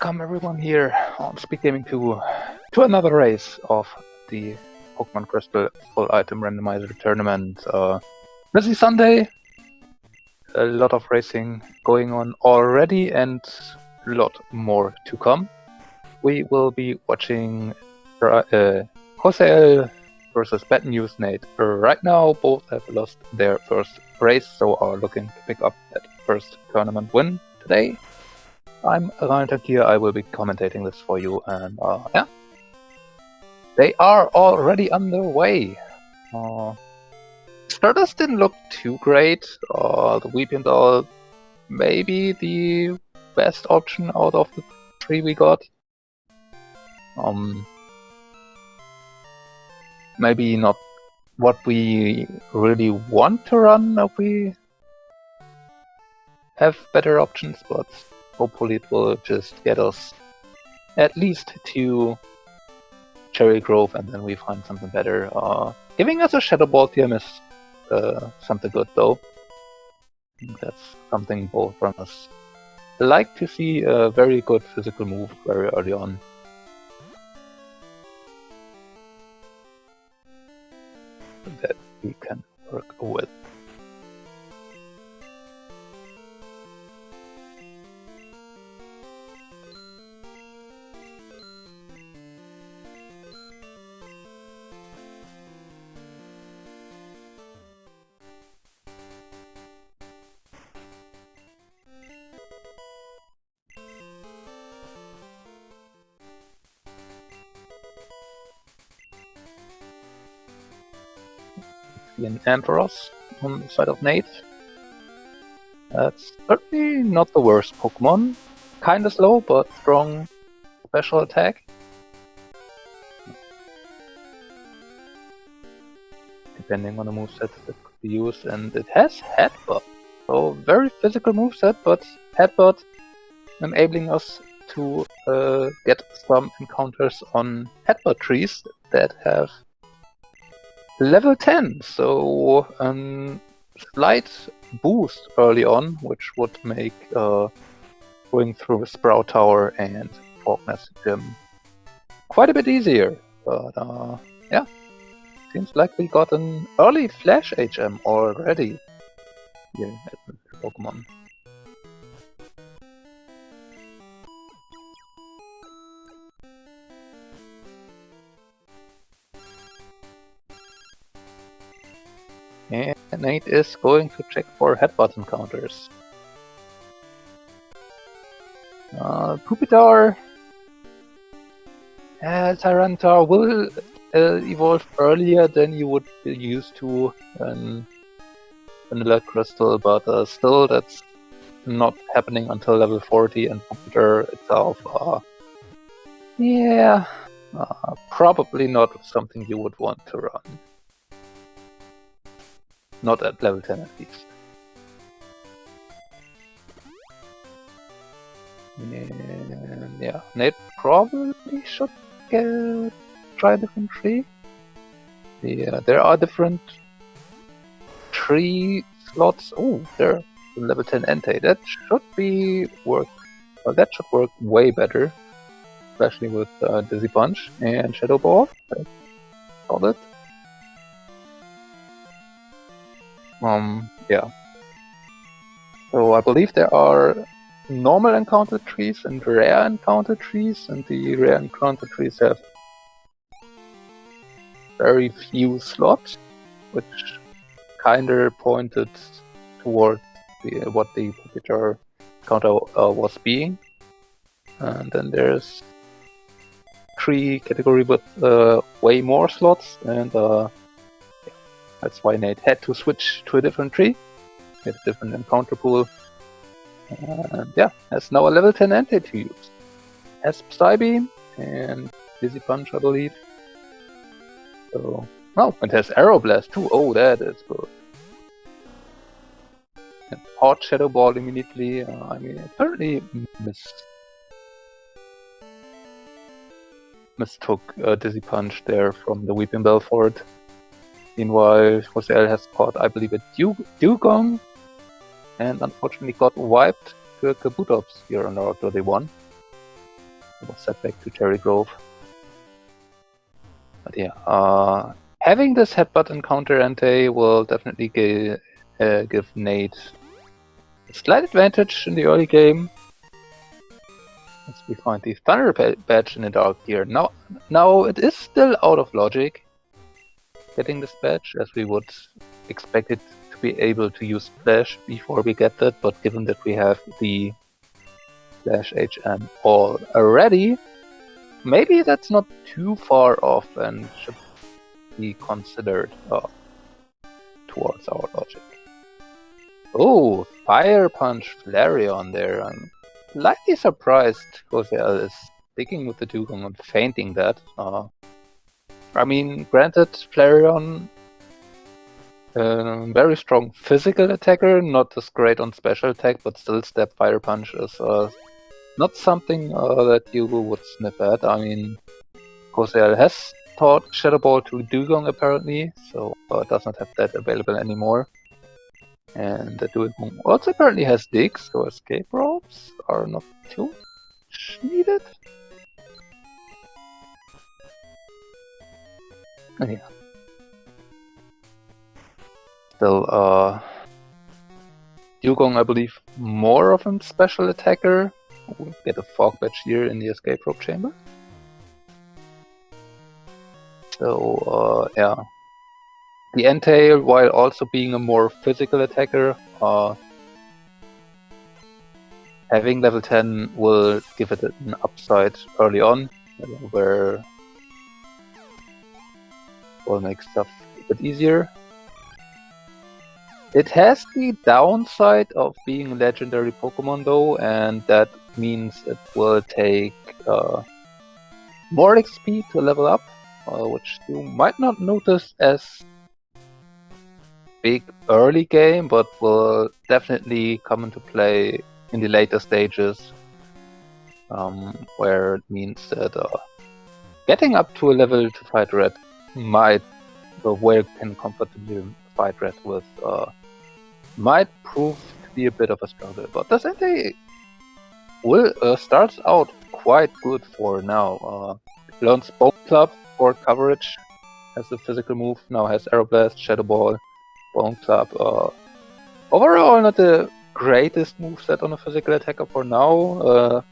Welcome everyone here on SpeedGaming to another race of the Pokemon Crystal Full Item Randomizer Tournament. Busy Sunday, a lot of racing going on already and a lot more to come. We will be watching JoseL versus BadNewsNate. Right now both have lost their first race, so are looking to pick up that first tournament win today. I'm Randomizer here, I will be commentating this for you, and yeah. They are already underway. Starters didn't look too great. The Weeping Doll maybe the best option out of the three we got. Maybe not what we really want to run if we have better options, but hopefully it will just get us at least to Cherry Grove and then we find something better. Giving us a Shadow Ball TM is something good though. I think that's something both runners like to see, a very good physical move very early on. That we can work with. An Ampharos on the side of Nate. That's certainly not the worst Pokemon. Kinda slow, but strong special attack. Depending on the moveset that could be used, and it has Headbutt. So very physical moveset, but Headbutt enabling us to get some encounters on Headbutt trees that have level 10, so slight boost early on, which would make going through Sprout Tower and Fog Nest Gym quite a bit easier. But yeah, seems like we got an early Flash HM already here at Mr. Pokemon. And Nate is going to check for Headbutt encounters. Pupitar, Tyranitar will evolve earlier than you would be used to in Vanilla Crystal, but still that's not happening until level 40, and Pupitar itself, yeah, probably not something you would want to run. Not at level 10 at least. And yeah, Nate probably should try a different tree. Yeah, there are different tree slots. Oh, there, level 10 Entei. That should be work. Well, that should work way better, especially with Dizzy Punch and Shadow Ball. That's solid. Yeah. So I believe there are normal encounter trees and rare encounter trees, and the rare encounter trees have very few slots, which kinda pointed towards what the Pupitar encounter was being. And then there's tree category with way more slots, and that's why Nate had to switch to a different tree, get a different encounter pool. And yeah, has now a level 10 Entei to use. Has Psybeam and Dizzy Punch, I believe. So, oh, it has Aeroblast too. Oh, that is good. And Hot Shadow Ball immediately. I mean, it certainly mistook Dizzy Punch there from the Weeping Bell for it. Meanwhile, JoseL has caught, I believe, a Dugong, and unfortunately got wiped to a Kabutops here on Route 31. It was set back to Cherry Grove. But yeah, having this headbutt encounter ante will definitely give Nate a slight advantage in the early game. As we find the Thunder badge in the dark here. Now it is still out of logic getting this badge, as we would expect it to be able to use Flash before we get that, but given that we have the Flash HM already, maybe that's not too far off and should be considered towards our logic. Oh, Fire Punch Flareon there. I'm slightly surprised JoseL is sticking with the Dugong and feinting that. I mean, granted, Flareon, very strong physical attacker, not as great on special attack, but still Step Fire Punch is not something that you would sniff at. I mean, JoseL has taught Shadow Ball to Dugong apparently, so does not have that available anymore. And the Dugong also apparently has digs, so escape ropes are not too much needed. Yeah. Still, Dugong, I believe, more of a special attacker. We'll get a fog badge here in the escape rope chamber. So, yeah. The Entail, while also being a more physical attacker, having level 10 will give it an upside early on, where will make stuff a bit easier. It has the downside of being a legendary Pokemon though, and that means it will take more XP to level up, which you might not notice as big early game, but will definitely come into play in the later stages, where it means that getting up to a level to fight Red might, where you can comfortably fight Red with, might prove to be a bit of a struggle. But the Entei will starts out quite good for now. Learns Bone Club for coverage as a physical move, now has Aeroblast, Shadow Ball, Bone Club. Overall, not the greatest moveset on a physical attacker for now,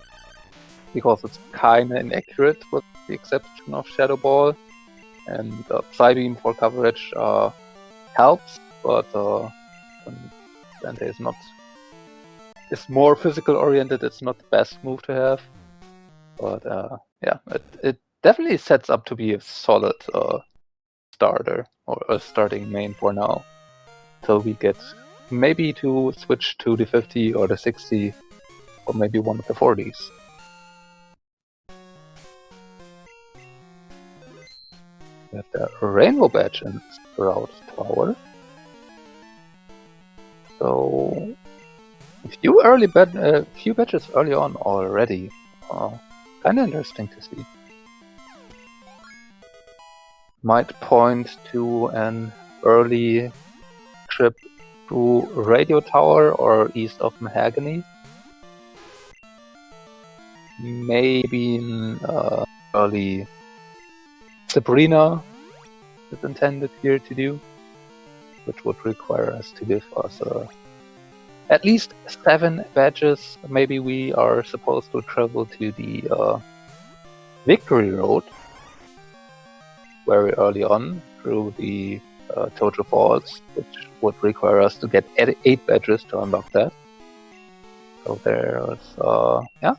because it's kinda inaccurate with the exception of Shadow Ball. And Psybeam for coverage helps, but Entei is more physical oriented, it's not the best move to have. But yeah, it definitely sets up to be a solid starter, or a starting main for now. So we get maybe to switch to the 50 or the 60, or maybe one of the 40s. We have the Rainbow Badge in Sprout Tower. So a few badges early on already. Kinda interesting to see. Might point to an early trip to Radio Tower or east of Mahogany. Maybe an early Sabrina is intended here to do, which would require us to give us at least 7 badges. Maybe we are supposed to travel to the Victory Road very early on through the Tojo Falls, which would require us to get 8 badges to unlock that. So there's yeah,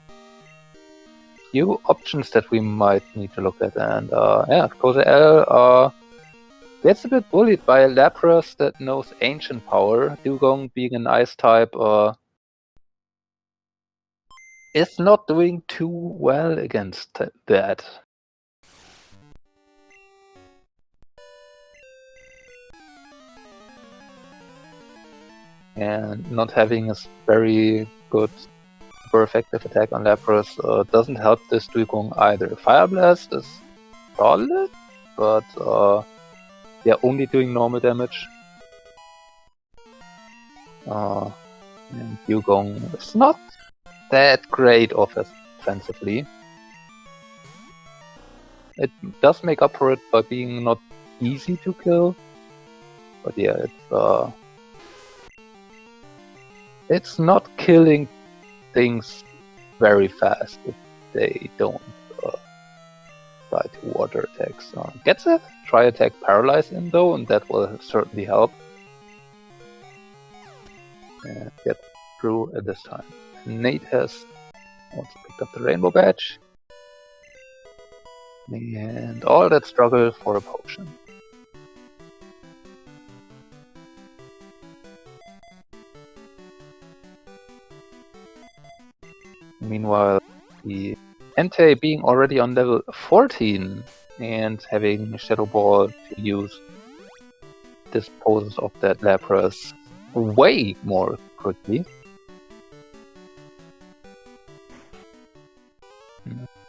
few options that we might need to look at, and yeah, JoseL gets a bit bullied by a Lapras that knows Ancient Power. Dugong, being an Ice type, is not doing too well against that. And not having a very good, super effective attack on Lapras doesn't help this Dugong either. Fire Blast is solid, but yeah, only doing normal damage. And Dugong is not that great offensively. it does make up for it by being not easy to kill. But yeah, it's not killing things very fast if they don't try to water attacks. Gets a try attack paralyze in though, and that will certainly help. And get through at this time. Nate has also picked up the rainbow badge. And all that struggle for a potion. Meanwhile, the Entei being already on level 14 and having Shadow Ball to use, disposes of that Lapras way more quickly.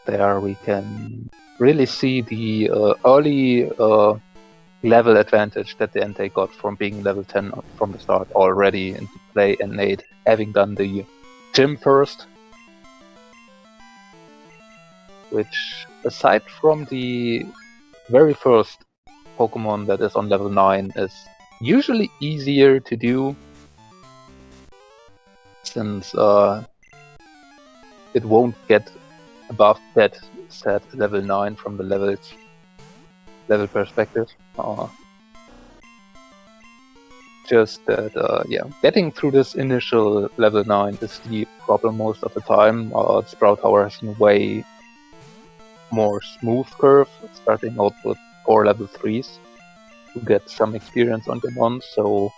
There we can really see the early level advantage that the Entei got from being level 10 from the start already into play, and Nate having done the gym first. Which, aside from the very first Pokemon that is on level 9, is usually easier to do, since it won't get above that set level 9 from the level perspective. Just that, yeah, getting through this initial level 9 is the problem most of the time. Sprout Tower has a way more smooth curve, starting out with 4 level 3s to get some experience on them on. So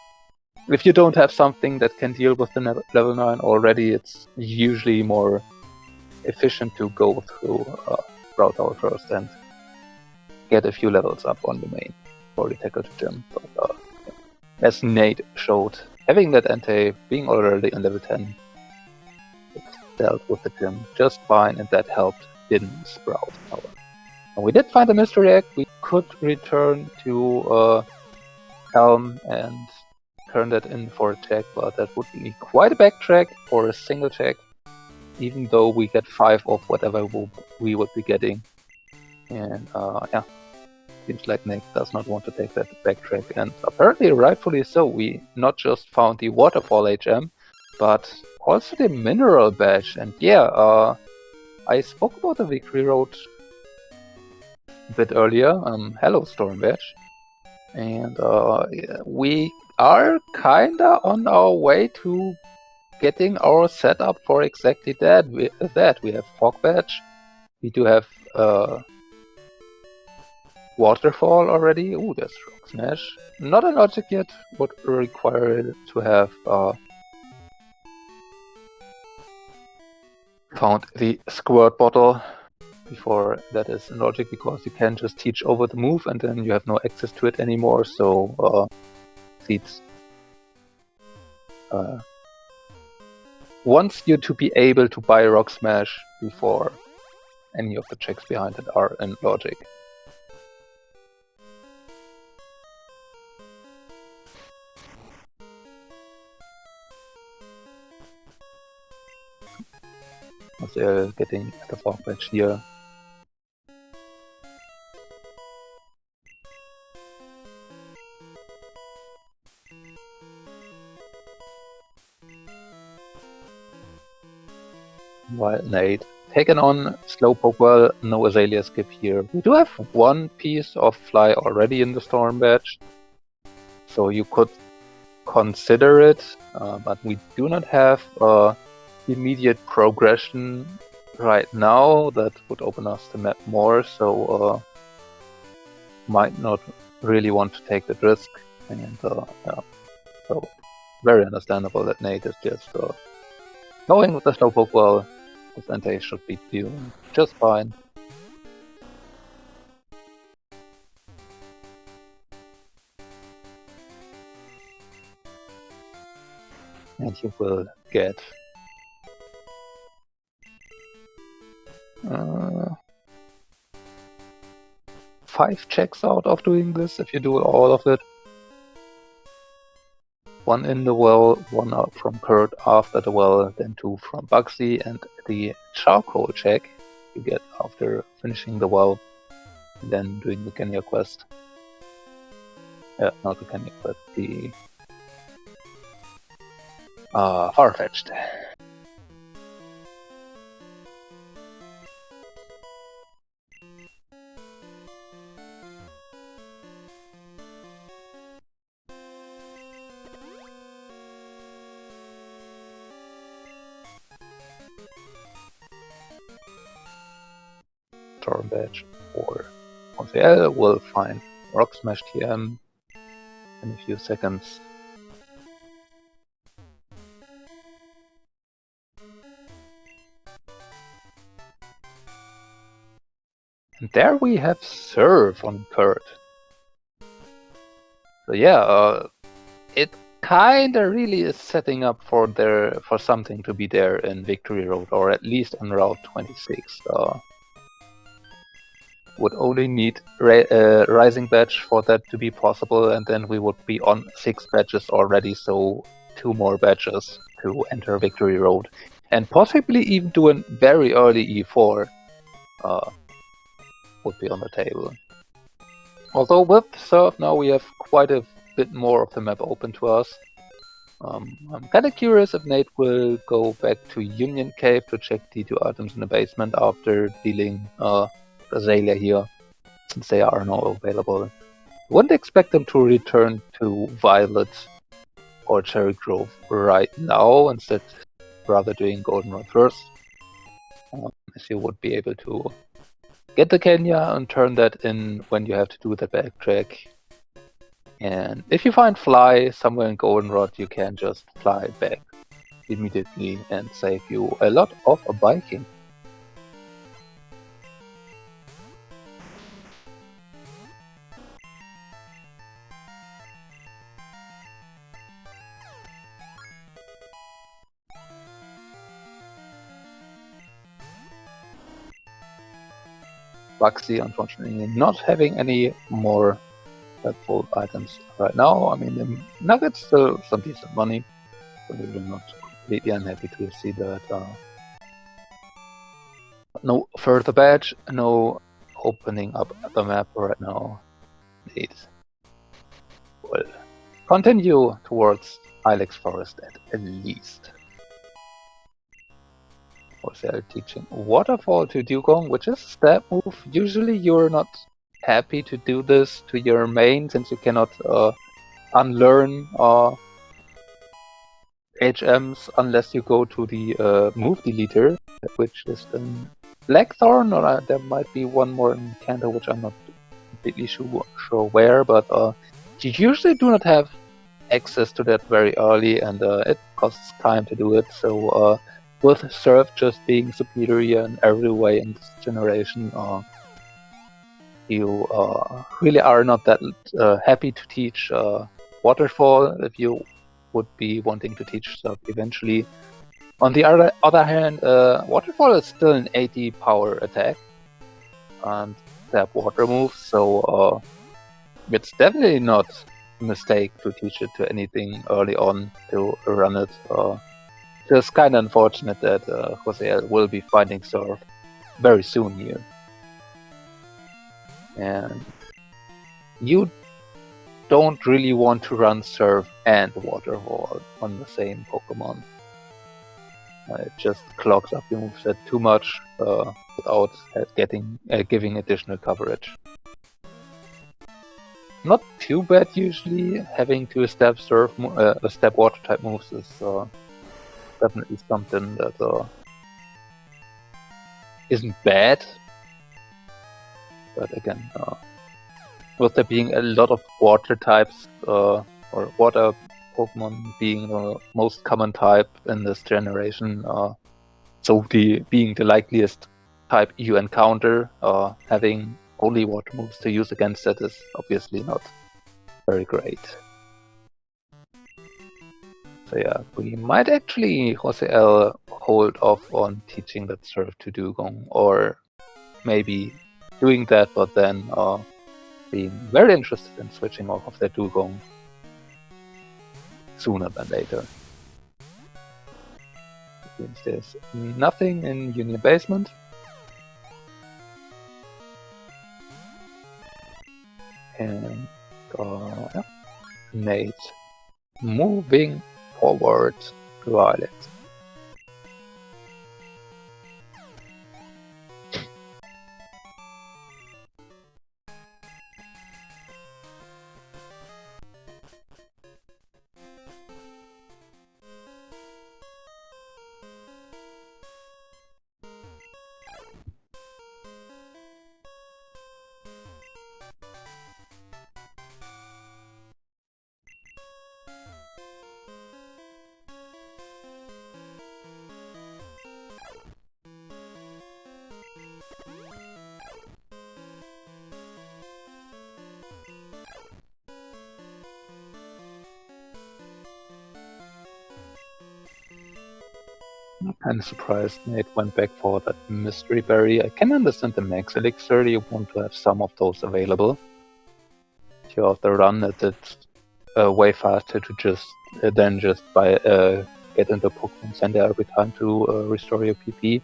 if you don't have something that can deal with the level 9 already, it's usually more efficient to go through Sprout Tower first and get a few levels up on the main before you tackle the gym. But as Nate showed, having that Entei being already on level 10, it dealt with the gym just fine, and that helped in Sprout Tower. And we did find a mystery egg. We could return to Helm and turn that in for a check, but that would be quite a backtrack for a single check, even though we get 5 of whatever we would be getting. And yeah, seems like Nick does not want to take that backtrack, and apparently rightfully so. We not just found the Waterfall HM, but also the Mineral Badge. And yeah, I spoke about the Victory Road a bit earlier. Hello, Storm Badge. And we are kinda on our way to getting our setup for exactly that. We have Fog Badge. We do have Waterfall already. Ooh, there's Rock Smash. Not a logic yet. Would require it to have found the Squirt Bottle before that is in logic, because you can just teach over the move and then you have no access to it anymore. So Seeds wants you to be able to buy Rock Smash before any of the checks behind it are in logic. They're getting the Fog Badge here. While Nate taken on Slowpoke, well, no Azalea skip here. We do have one piece of Fly already in the Storm Badge, so you could consider it, but we do not have immediate progression right now that would open us the map more, so might not really want to take that risk. And yeah, so very understandable that Nate is just going with the Slowpoke. Well, this Entei should be doing just fine. And you will get 5 checks out of doing this if you do all of it. 1 in the well, 1 out from Kurt after the well, then 2 from Bugsy, and the charcoal check you get after finishing the well Then doing the Kenya quest. Not the Kenya quest, the Farfetched. Storm Badge or JoseL will find Rock Smash TM in a few seconds. And there we have Serve on Kurt. So yeah, it kinda really is setting up for something to be there in Victory Road, or at least on Route 26. Would only need Rising Badge for that to be possible, and then we would be on 6 badges already, so 2 more badges to enter Victory Road. And possibly even do a very early E4 would be on the table. Although with Surf now we have quite a bit more of the map open to us. I'm kinda curious if Nate will go back to Union Cave to check the 2 items in the basement after dealing Azalea here, since they are now available. Wouldn't expect them to return to Violet or Cherry Grove right now, instead rather doing Goldenrod first, as you would be able to get the Kenya and turn that in when you have to do the backtrack. And if you find Fly somewhere in Goldenrod, you can just fly back immediately and save you a lot of biking. Bugsy, unfortunately, not having any more helpful items right now. I mean, the Nuggets still some decent money, but we're not completely unhappy to see that. No further badge, no opening up the map right now. It will continue towards Ilex Forest at least. JoseL teaching Waterfall to Dugong, which is a stab move. Usually you're not happy to do this to your main, since you cannot unlearn HMs unless you go to the move deleter, which is in Blackthorn, or there might be one more in Kanto, which I'm not completely sure where, but you usually do not have access to that very early, and it costs time to do it, so with Surf just being superior in every way in this generation, you really are not that happy to teach Waterfall if you would be wanting to teach Surf eventually. On the other hand, Waterfall is still an 80 power attack and tap water move, so it's definitely not a mistake to teach it to anything early on to run it. Just kind of unfortunate that JoseL will be finding Surf very soon here. And you don't really want to run Surf and Waterfall on the same Pokemon. It just clogs up your moveset too much without giving additional coverage. Not too bad usually. Having to step water type moves is definitely something that isn't bad. But again, with there being a lot of water types, or water Pokemon being the most common type in this generation, so being the likeliest type you encounter, having only water moves to use against it is obviously not very great. So yeah, we might actually JoseL hold off on teaching that Surf to Dugong, or maybe doing that, but then being very interested in switching off of their Dugong sooner than later. Since there's nothing in Union Basement. And yeah. Nate moving forward to Violet. I'm kind of surprised Nate went back for that mystery berry. I can understand the max elixir, you want to have some of those available. If you have the run, it's way faster to just than just get into Pokemon Center every time to restore your PP.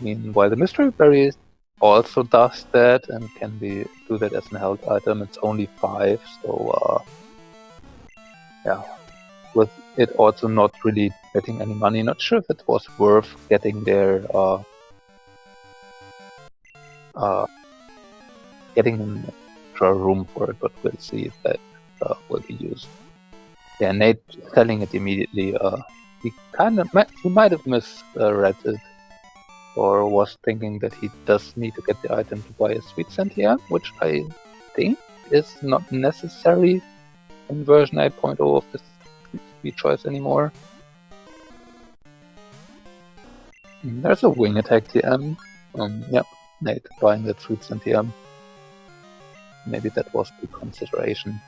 Meanwhile, the mystery berry also does that and can do that as an health item. It's only 5, so yeah. With it also not really getting any money, not sure if it was worth getting their getting an extra room for it, but we'll see if that will be used. Yeah, Nate selling it immediately. He might have misread it, or was thinking that he does need to get the item to buy a Sweet Sentiam, which I think is not necessary in version 8.0 of this Speed choice anymore. There's a Wing Attack TM. Yep, Nate buying that Sweet Sentiam. Maybe that was the consideration.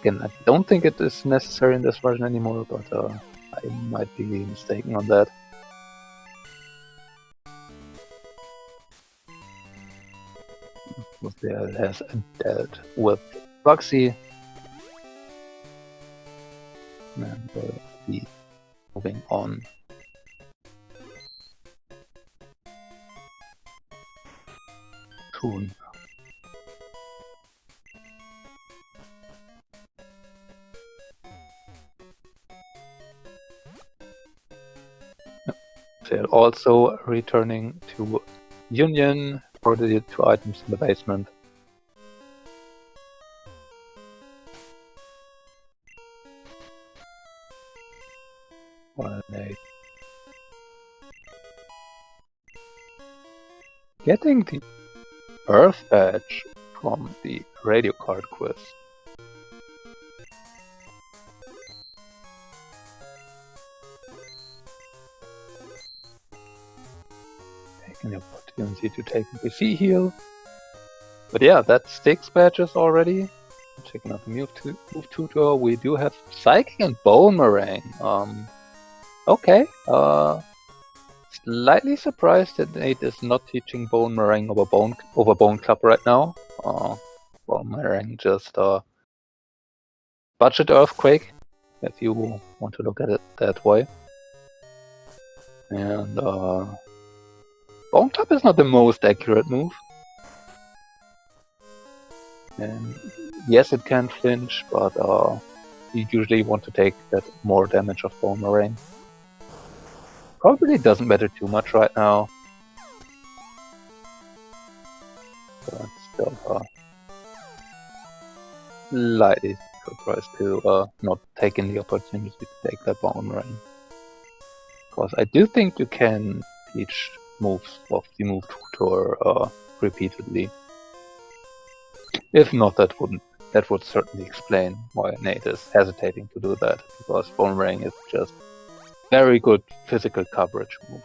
Again, I don't think it is necessary in this version anymore, but I might be mistaken on that. JoseL has dealt with Roxy, and will be moving on. Soon. They're also returning to Union for the 2 items in the basement. While they getting the Earth badge from the radio card quiz. Taking the opportunity to take a PC heal. But yeah, that 6 badges already. Checking out the move tutor, we do have Psychic and Boomerang. Okay. Slightly surprised that Nate is not teaching Boomerang over Bone Club right now. Boomerang just budget Earthquake, if you want to look at it that way. And Bone Club is not the most accurate move. And yes, it can flinch, but you usually want to take that more damage of Boomerang. Probably doesn't matter too much right now. But still slightly surprised to not taking the opportunity to take that Boomerang. Because I do think you can teach moves of the move tutor repeatedly. If not, that would certainly explain why Nate is hesitating to do that, because Boomerang is just very good physical coverage move.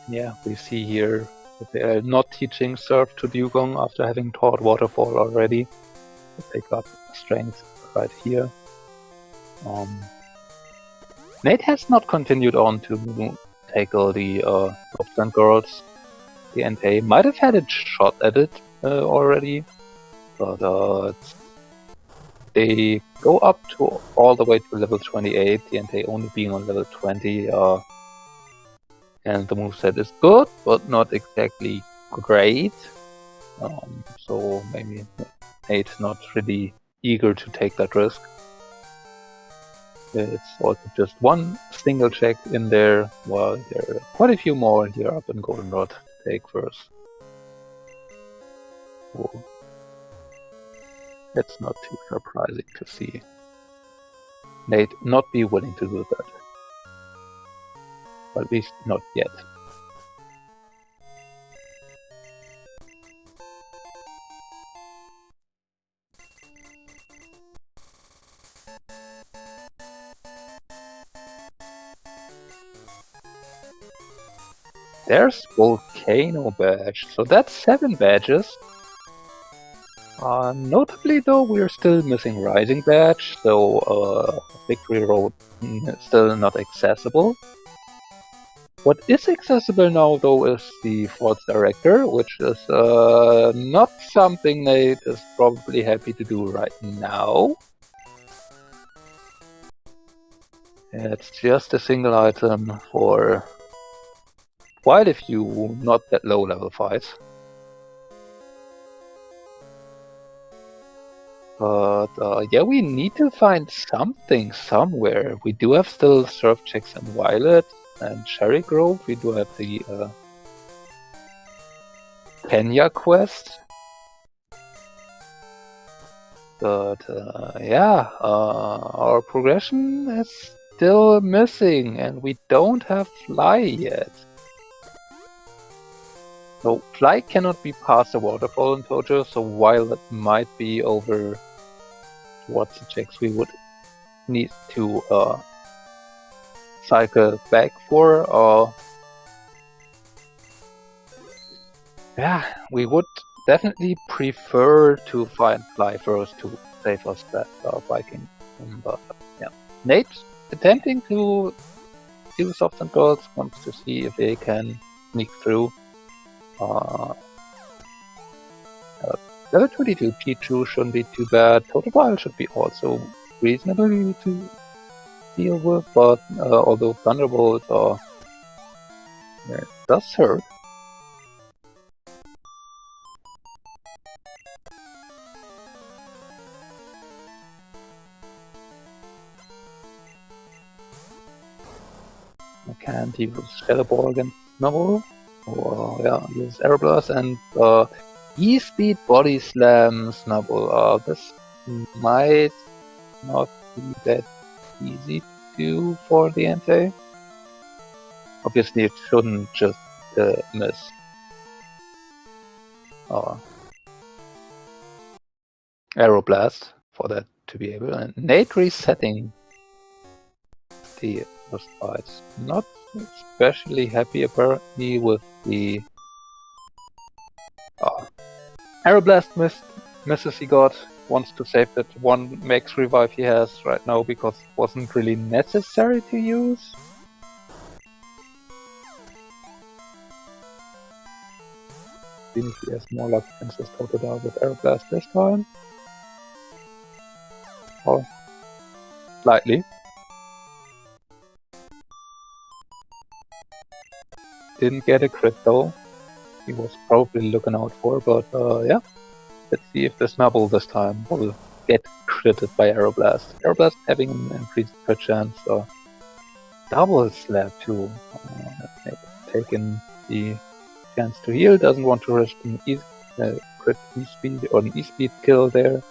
Yeah, we see here that they are not teaching Surf to Dugong after having taught Waterfall already. They got strength right here. Nate has not continued on to tackle the Softland girls. The NTA might have had a shot at it already, but they go up to all the way to level 28, the NTA only being on level 20, and the moveset is good, but not exactly great. So maybe Nate's not really eager to take that risk. It's also just one single check in there, while there are quite a few more here up in Goldenrod to take first. So that's not too surprising to see Nate not be willing to do that. At least not yet. There's Volcano badge, so that's 7 badges. Notably though, we're still missing Rising badge, so Victory Road is still not accessible. What is accessible now though is the Force Director, which is not something Nate is probably happy to do right now. It's just a single item for quite a few not that low level fights. But yeah, we need to find something somewhere. We do have still Surf Checks and Violet and Cherry Grove. We do have the Kenya quest. But yeah, our progression is still missing and we don't have Fly yet. So Fly cannot be past the Waterfall in Tojo, so Violet might be over towards the checks we would need to cycle back for. Yeah, we would definitely prefer to find Fly first to save us that Viking. But yeah, Nate attempting to do Soft and Girls, wants to see if they can sneak through. Level 22 Pichu shouldn't be too bad. Total Wild should be also reasonable to deal with, but although Thunderbolt does hurt. I can't use Shadow Ball against Snubble. Or yeah, use Aeroblast and E-Speed Body Slam Snubble. This might not be that easy to do for the NTA. Obviously, it shouldn't just miss. Aeroblast for that to be able. And Nate resetting the first fights. Not especially happy apparently with the Aeroblast misses he got. Wants to save that one max revive he has right now because it wasn't really necessary to use. Seems he has more luck against his Totodile with Aeroblast this time. Or slightly. Didn't get a crit though. He was probably looking out for, but yeah. Let's see if the Snubble this time will get critted by Aeroblast. Aeroblast having an increased crit chance. Double slap too. Taking the chance to heal. Doesn't want to risk an crit E-speed or an E-speed kill there.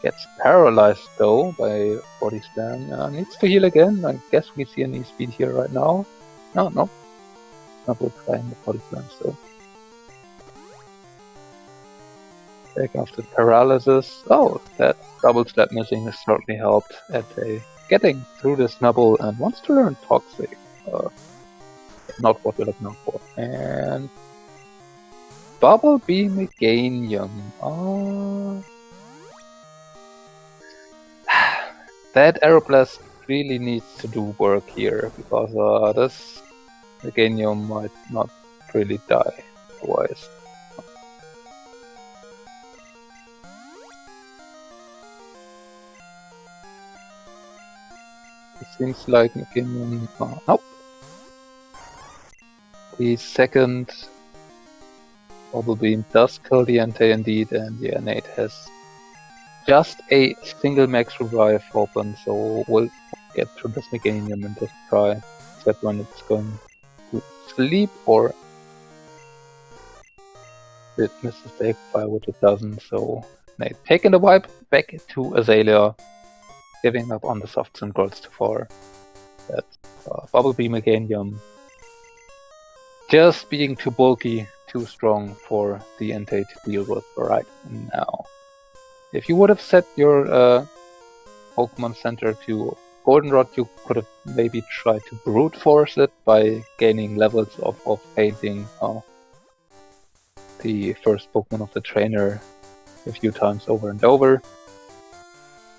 Gets paralyzed though by Body Slam. Needs to heal again. I guess we see an E-speed here right now. No. Snubble trying the Body Slam still. Back after paralysis. Oh, that double slap missing has certainly helped at getting through the Snubble and wants to learn Toxic. not what we're looking out for. And Bubble Beam Meganium. That Aeroblast really needs to do work here, because this Meganium might not really die otherwise. It seems like Meganium... nope. The second Bubble Beam does kill the Entei indeed, and yeah, Nate has just a single max revive open, so we'll get through this Meganium and just try, except when it's going to sleep, or it misses the fire, which it doesn't, so Nate taking the wipe back to Azalea, giving up on the softs and growls too far. That Bubble Beam Meganium just being too bulky, too strong for the Entei to deal with right now. If you would have set your Pokemon Center to Goldenrod, you could have maybe tried to brute force it by gaining levels of painting the first Pokemon of the trainer a few times over and over.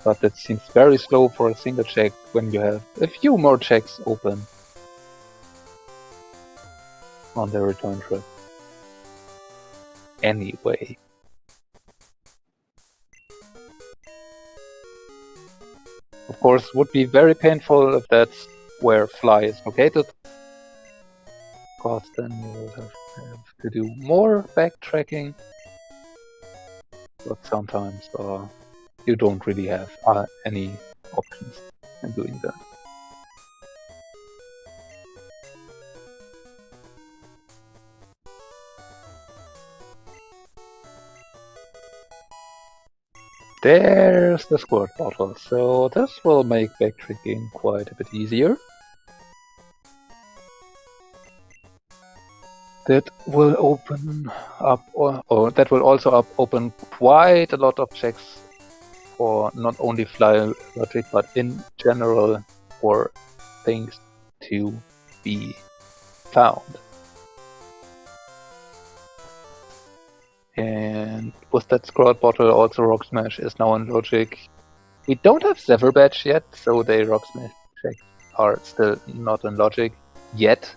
But that seems very slow for a single check when you have a few more checks open on the return trip. Anyway. Of course, would be very painful if that's where Fly is located, because then you will have to do more backtracking, but sometimes you don't really have any options in doing that. There's the squirt bottle, so this will make backtracking quite a bit easier. That will open up, or that will also open quite a lot of checks for not only Fly Logic, but in general for things to be found. And with that Squirt Bottle, also Rock Smash is now in Logic. We don't have Zephyr Badge yet, so the Rock Smash checks are still not in Logic yet.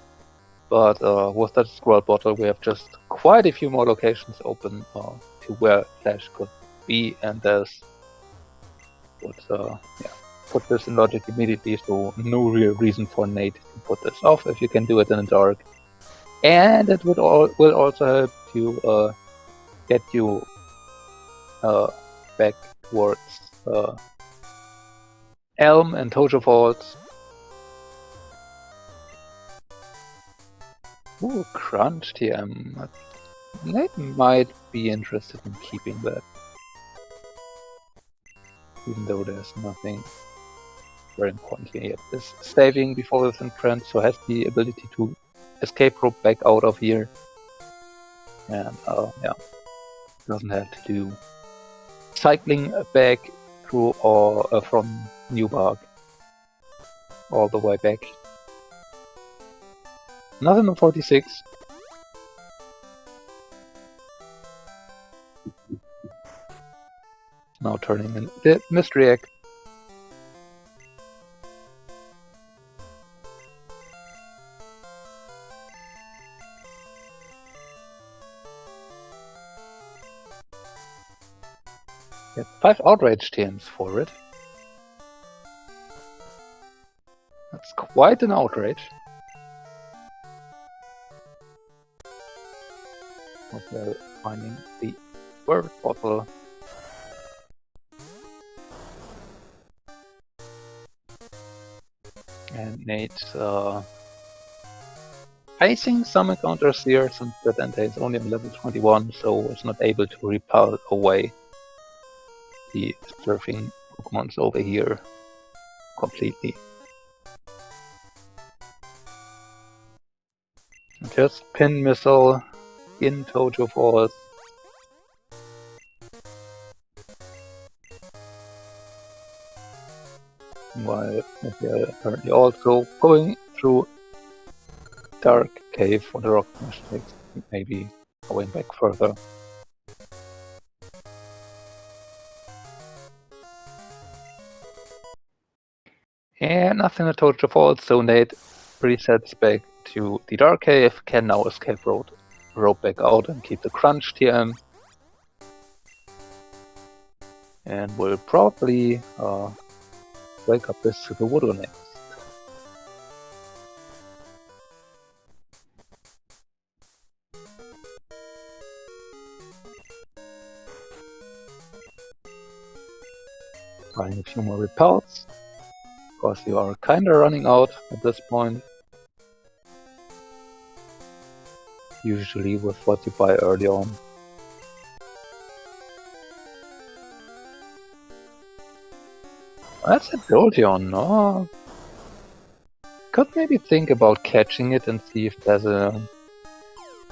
But with that Squirt Bottle, we have just quite a few more locations open to where Flash could be, and there's put this in Logic immediately, so no real reason for Nate to put this off if you can do it in the dark. And it will also help to get you back towards Elm and Tojo Falls. Ooh, Crunch TM. Nate might be interested in keeping that, even though there's nothing very important here yet. Is saving before it's in trend, so has the ability to escape rope back out of here. And yeah, doesn't have to do cycling back through or from New Bark all the way back. Nothing on 46. Now turning in the Mystery Egg. Get 5 Outrage TMs for it. That's quite an outrage. Okay, finding the Word Bottle. And Nate facing some encounters here, since that Entei is only on level 21, so it's not able to repel away the surfing Pokemons over here completely. Just Pin Missile in Tojo Falls. While we are currently also going through dark cave for the rock smash takes, maybe going back further. And nothing at total falls, so Nate resets back to the dark cave, can now escape rope back out and keep the crunch TM. And will probably wake up this to the Voodoo next. Buying a few more repels, because you are kinda running out at this point. Usually with what you buy early on. That's a Jolteon, no? Could maybe think about catching it and see if there's a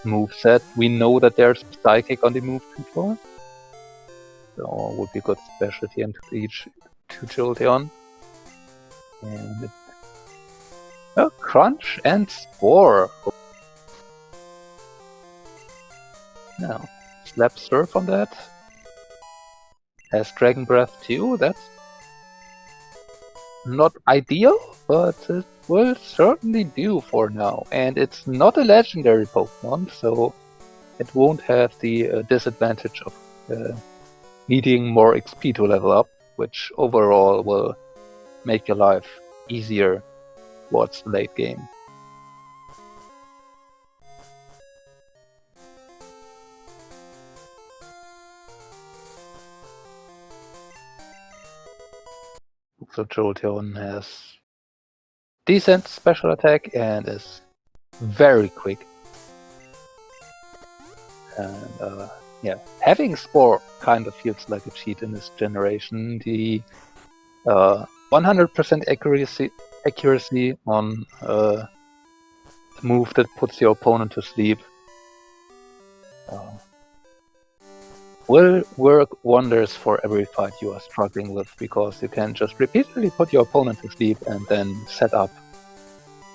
moveset. We know that there's Psychic on the move control. So would be a good specialty into each to Jolteon. And Crunch and Spore. Now, Slap Surf on that. Has Dragon Breath too, that's not ideal, but it will certainly do for now. And it's not a legendary Pokemon, so it won't have the disadvantage of needing more XP to level up, which overall will make your life easier towards the late game. So Jolteon has decent special attack and is very quick. And yeah, having Spore kind of feels like a cheat in this generation. The 100% accuracy on a move that puts your opponent to sleep will work wonders for every fight you are struggling with, because you can just repeatedly put your opponent to sleep and then set up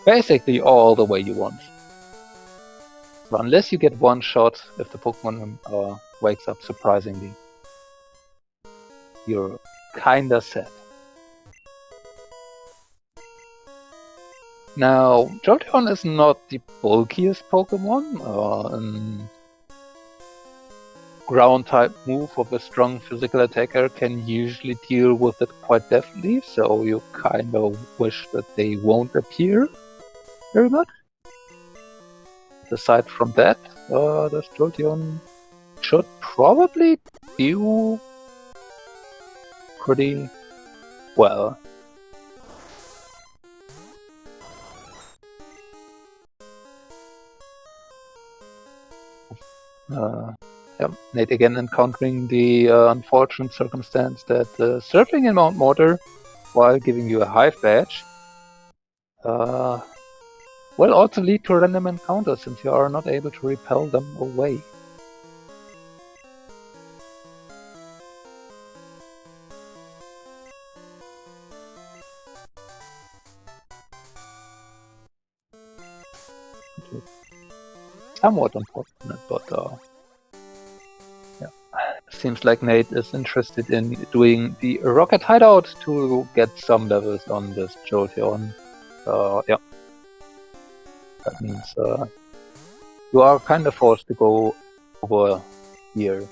basically all the way you want. So unless you get one shot, if the Pokemon wakes up surprisingly, you're kinda set. Now, Jolteon is not the bulkiest Pokemon. Ground-type move of a strong physical attacker can usually deal with it quite deftly, so you kind of wish that they won't appear very much. Aside from that, this Jolteon should probably do pretty well. Yeah, Nate again encountering the unfortunate circumstance that surfing in Mount Mortar while giving you a Hive badge will also lead to random encounters since you are not able to repel them away. Somewhat unfortunate, but yeah. Seems like Nate is interested in doing the Rocket Hideout to get some levels on this Jolteon. Yeah. That means you are kind of forced to go over here.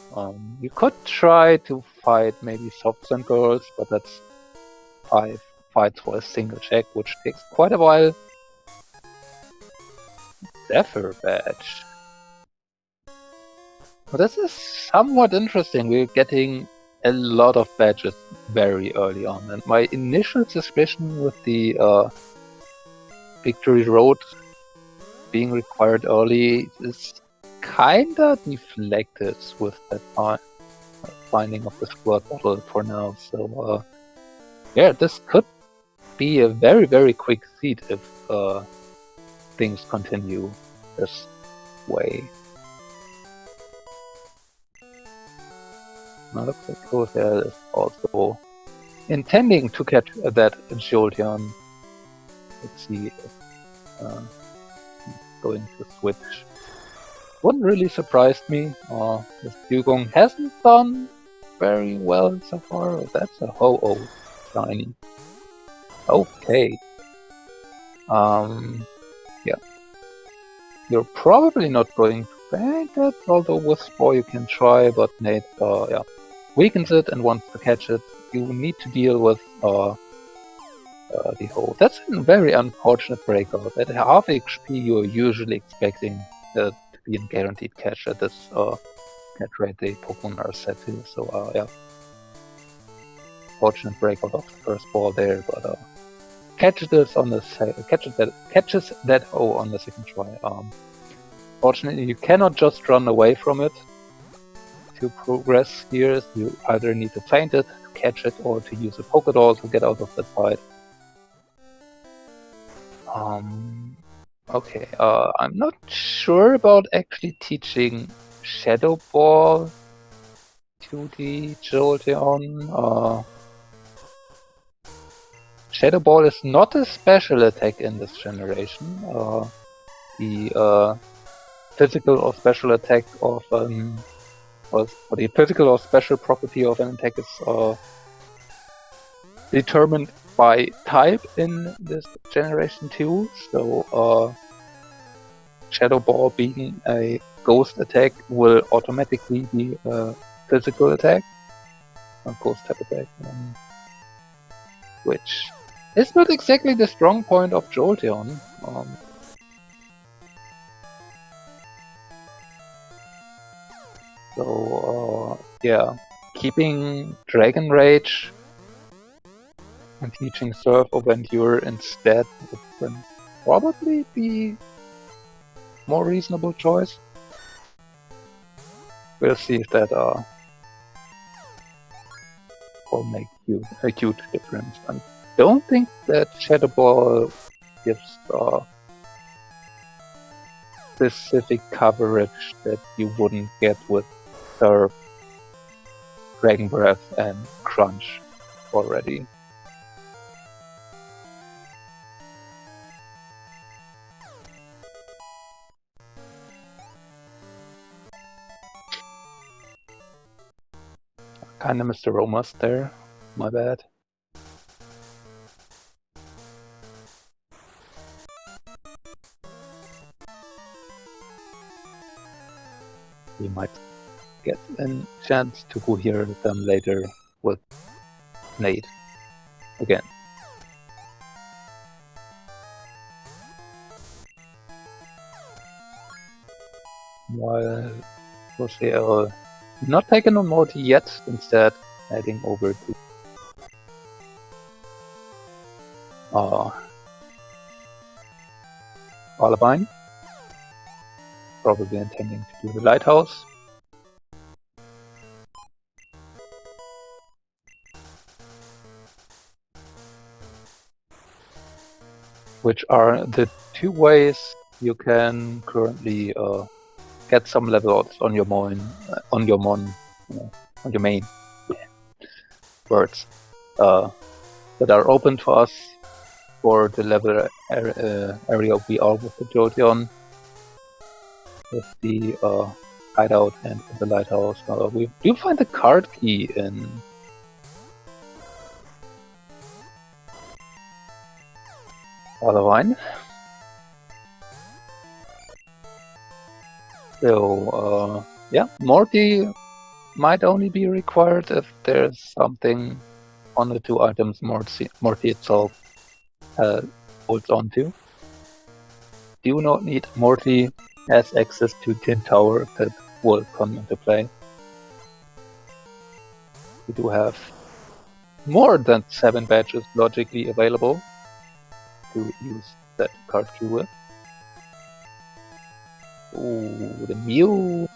You could try to fight maybe Soft Sand Girls, but that's 5 fights for a single check, which takes quite a while. Zephyr badge. Well, this is somewhat interesting. We're getting a lot of badges very early on, and my initial suspicion with the Victory Road being required early is kinda deflected with that finding of the squirt bottle for now. So yeah, this could be a very, very quick seed if things continue this way. Now looks like JoseL is also intending to catch that Jolteon. Let's see if going to switch. Wouldn't really surprise me. This Dugong hasn't done very well so far. That's a Ho-Oh shiny. Okay. Yeah. You're probably not going to bank it, although with Spore you can try, but Nate, yeah, weakens it and wants to catch it. You need to deal with the Ho. That's a very unfortunate breakout. At half HP, you're usually expecting to be a guaranteed catch at this catch rate the Pokemon are set to. So, yeah, fortunate breakout of the first ball there, but catches that O on the second try. Fortunately, you cannot just run away from it. To progress here, you either need to feint it to catch it, or to use a Pokédoll to get out of that fight. Okay, I'm not sure about actually teaching Shadow Ball to the Jolteon. Shadow Ball is not a special attack in this generation. The physical or special attack of or the physical or special property of an attack is determined by type in this generation 2. So Shadow Ball being a ghost attack will automatically be a physical attack, a ghost type attack, which is not exactly the strong point of Jolteon. So, yeah, keeping Dragon Rage and teaching Surf of Endure instead would probably be more reasonable choice. We'll see if that will make a huge difference. I don't think that Shadow Ball gives specific coverage that you wouldn't get with Surf, Dragon Breath, and Crunch already. Kinda missed the Romas there, my bad. We might get a chance to go hear them later with Nate again. While JoseL not taken on Morty yet, instead heading over to Olivine, probably intending to do the Lighthouse. Which are the two ways you can currently get some levels on your main words that are open to us for the level area we are with the Jolteon, with the hideout and the Lighthouse. We do find the card key in Olivine. So, yeah, Morty might only be required if there's something on the two items Morty itself holds on to. Do not need Morty has access to Tin Tower that will come into play. We do have more than 7 badges logically available to use that card queue with. Ooh, the Mew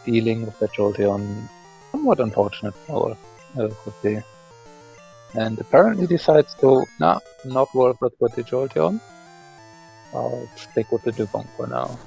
dealing with the Jolteon, somewhat unfortunate power, could be. And apparently decides to, nah, not work with the Jolteon. I'll stick with the Dugong for now.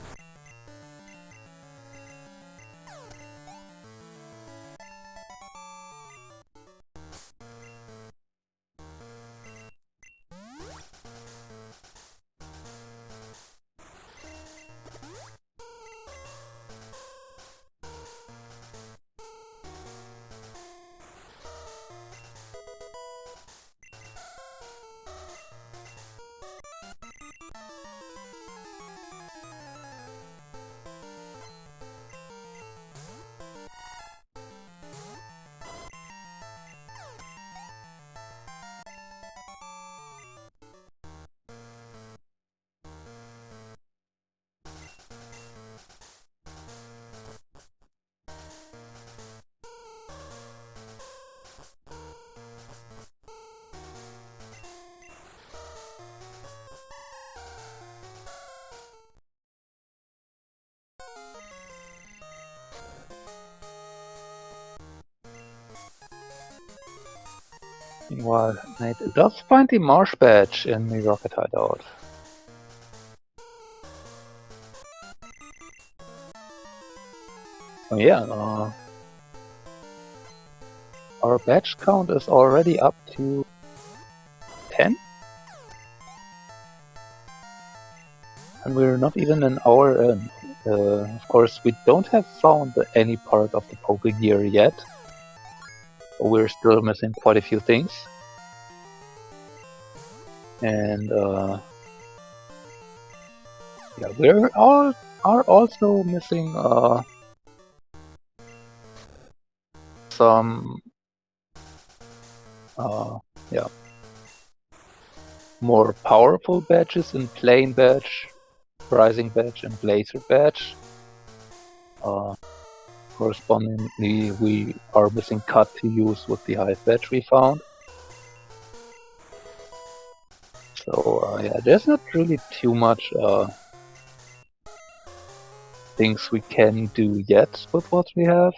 Meanwhile, Nate does find the Marsh badge in the rocket hideout. Oh yeah, our badge count is already up to 10? And we're not even an hour in. Of course, we don't have found any part of the Poke Gear yet. We're still missing quite a few things. And yeah, we're are also missing some yeah, more powerful badges in Plane Badge, Rising Badge, and Blazer Badge. Correspondingly, we are missing Cut to use with the Hive Badge we found. So yeah, there's not really too much things we can do yet with what we have.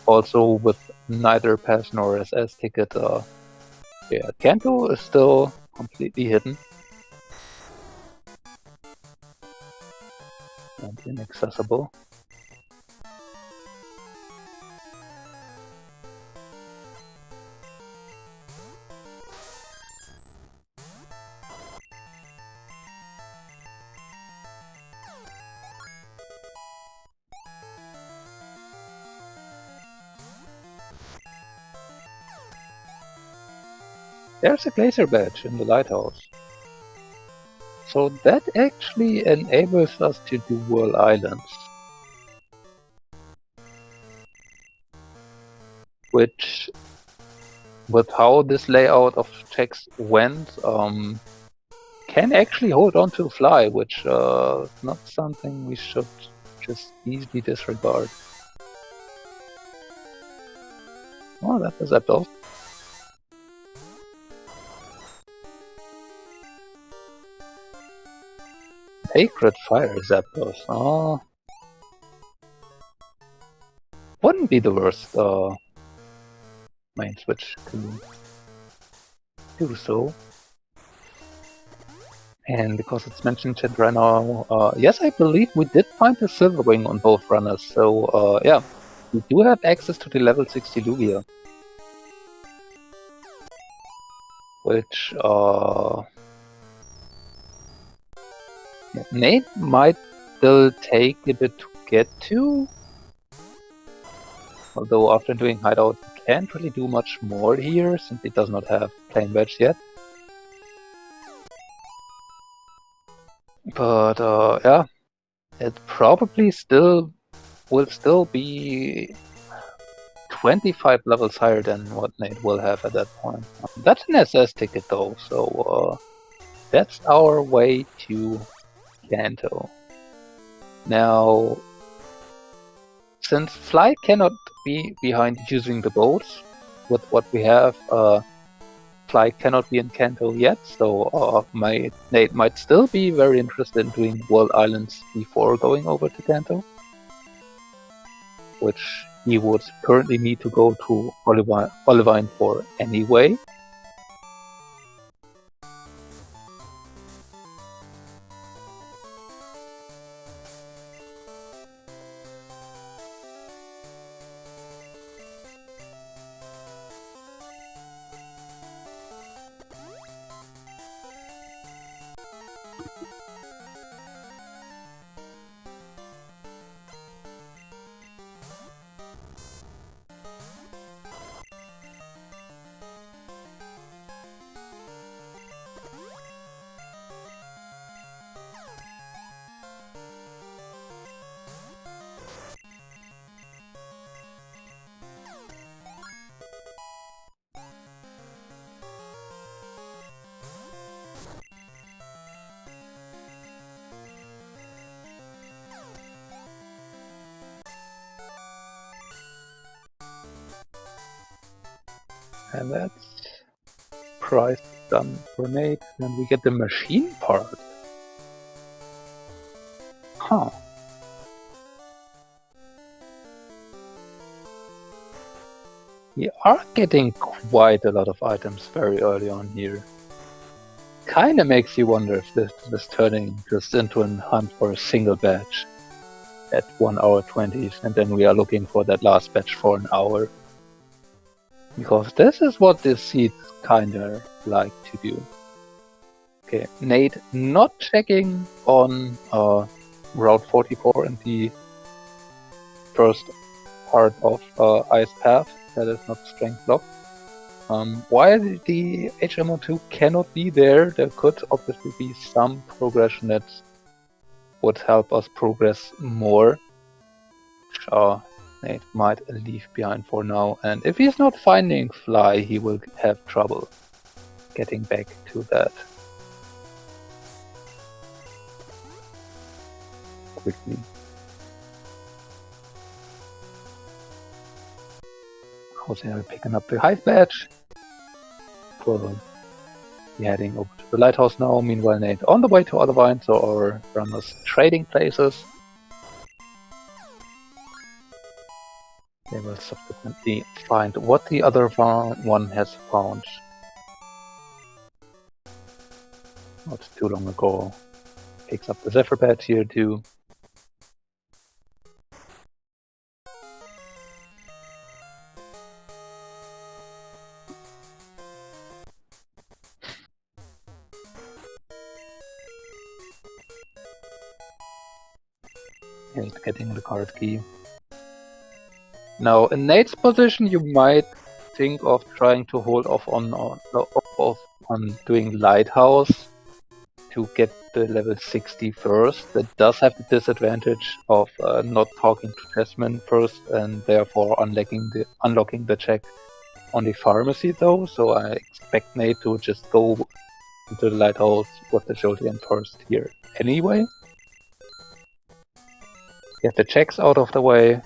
Also, with neither pass nor SS ticket, yeah, Kanto is still completely hidden and inaccessible. There's a Glacier Badge in the lighthouse. So that actually enables us to do Whirl Islands. Which, with how this layout of checks went, can actually hold on to fly, which is not something we should just easily disregard. Oh, that is Zapdos. Sacred Fire Zapdos. Oh, wouldn't be the worst main switch to do so. And because it's mentioned chat right now, yes, I believe we did find the Silver Wing on both runners. So yeah, we do have access to the level 60 Lugia. Which Nate might still take a bit to get to. Although after doing Hideout, he can't really do much more here since he does not have Plane Badge yet. But yeah, it probably will still be 25 levels higher than what Nate will have at that point. That's an SS ticket though, so that's our way to Kanto. Now, since Fly cannot be behind using the boats with what we have, Fly cannot be in Kanto yet, so Nate might still be very interested in doing World Islands before going over to Kanto, which he would currently need to go to Olivine for anyway. And that's price done for Nate, and we get the machine part. Huh. We are getting quite a lot of items very early on here. Kinda makes you wonder if this is turning just into a hunt for a single badge at 1 hour 20, and then we are looking for that last badge for an hour. Because this is what the seeds kinda like to do. Okay, Nate not checking on Route 44 and the first part of Ice Path that is not strength locked. While the HMO2 cannot be there, there could obviously be some progression that would help us progress more. Which Nate might leave behind for now, and if he's not finding Fly, he will have trouble getting back to that quickly. JoseL picking up the Hive badge. We'll be heading over to the lighthouse now. Meanwhile, Nate on the way to other vines, so our runners trading places. They will subsequently find what the other one has found not too long ago. Picks up the Zephyr badge here too. And getting the card key. Now, in Nate's position, you might think of trying to hold off on doing Lighthouse to get the level 60 first. That does have the disadvantage of not talking to Jasmine first, and therefore unlocking the check on the pharmacy though. So I expect Nate to just go into the Lighthouse with the Jolteon first here anyway. Get the checks out of the way,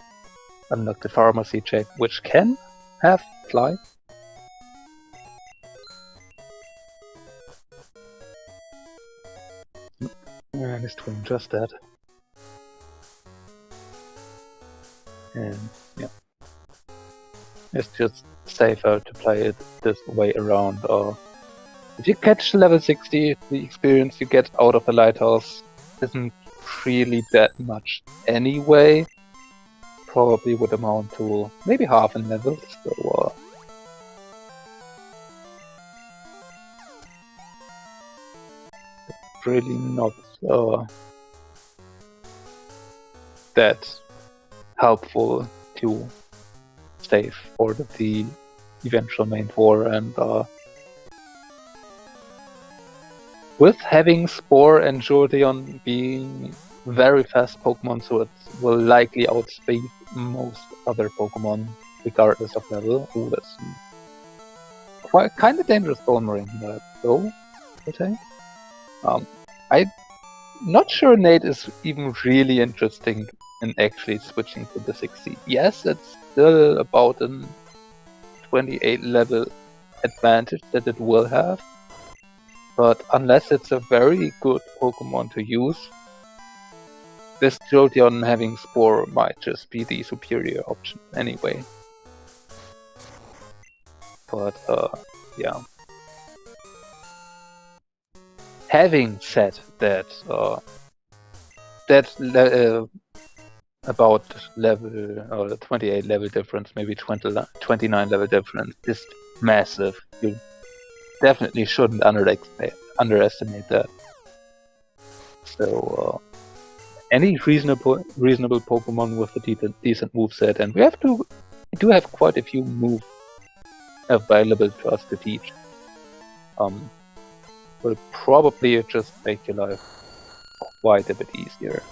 unlock the pharmacy check, which can have Fly. And he's doing just that. And yeah, it's just safer to play it this way around. If you catch level 60, the experience you get out of the Lighthouse isn't really that much anyway. Probably would amount to maybe half a level, so really not that helpful to save for the eventual main 4, and with having Spore and Jolteon being very fast Pokemon, so it will likely outspeed most other Pokemon regardless of level. Ooh, that's quite kind of dangerous Bone Ring though, I think. I'm not sure Nate is even really interesting in actually switching to the 60. Yes, it's still about a 28 level advantage that it will have, but unless it's a very good Pokemon to use, this Jolteon having Spore might just be the superior option anyway. But yeah. Having said that, about level 28 level difference, maybe 29 level difference is massive. You definitely shouldn't underestimate that. So any reasonable Pokemon with a decent moveset, and we do have quite a few moves available to us to teach. Will probably just make your life quite a bit easier.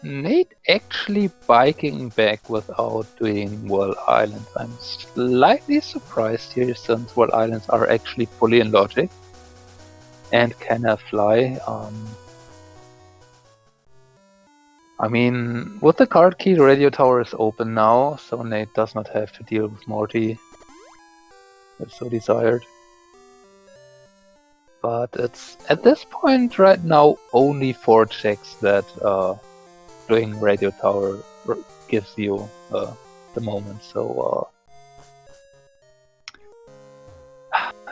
Nate actually biking back without doing World Islands. I'm slightly surprised here since World Islands are actually fully in logic and can fly. I mean, with the card key, the radio tower is open now, so Nate does not have to deal with Morty if so desired. But it's at this point right now only 4 checks that doing radio tower gives you the moment. So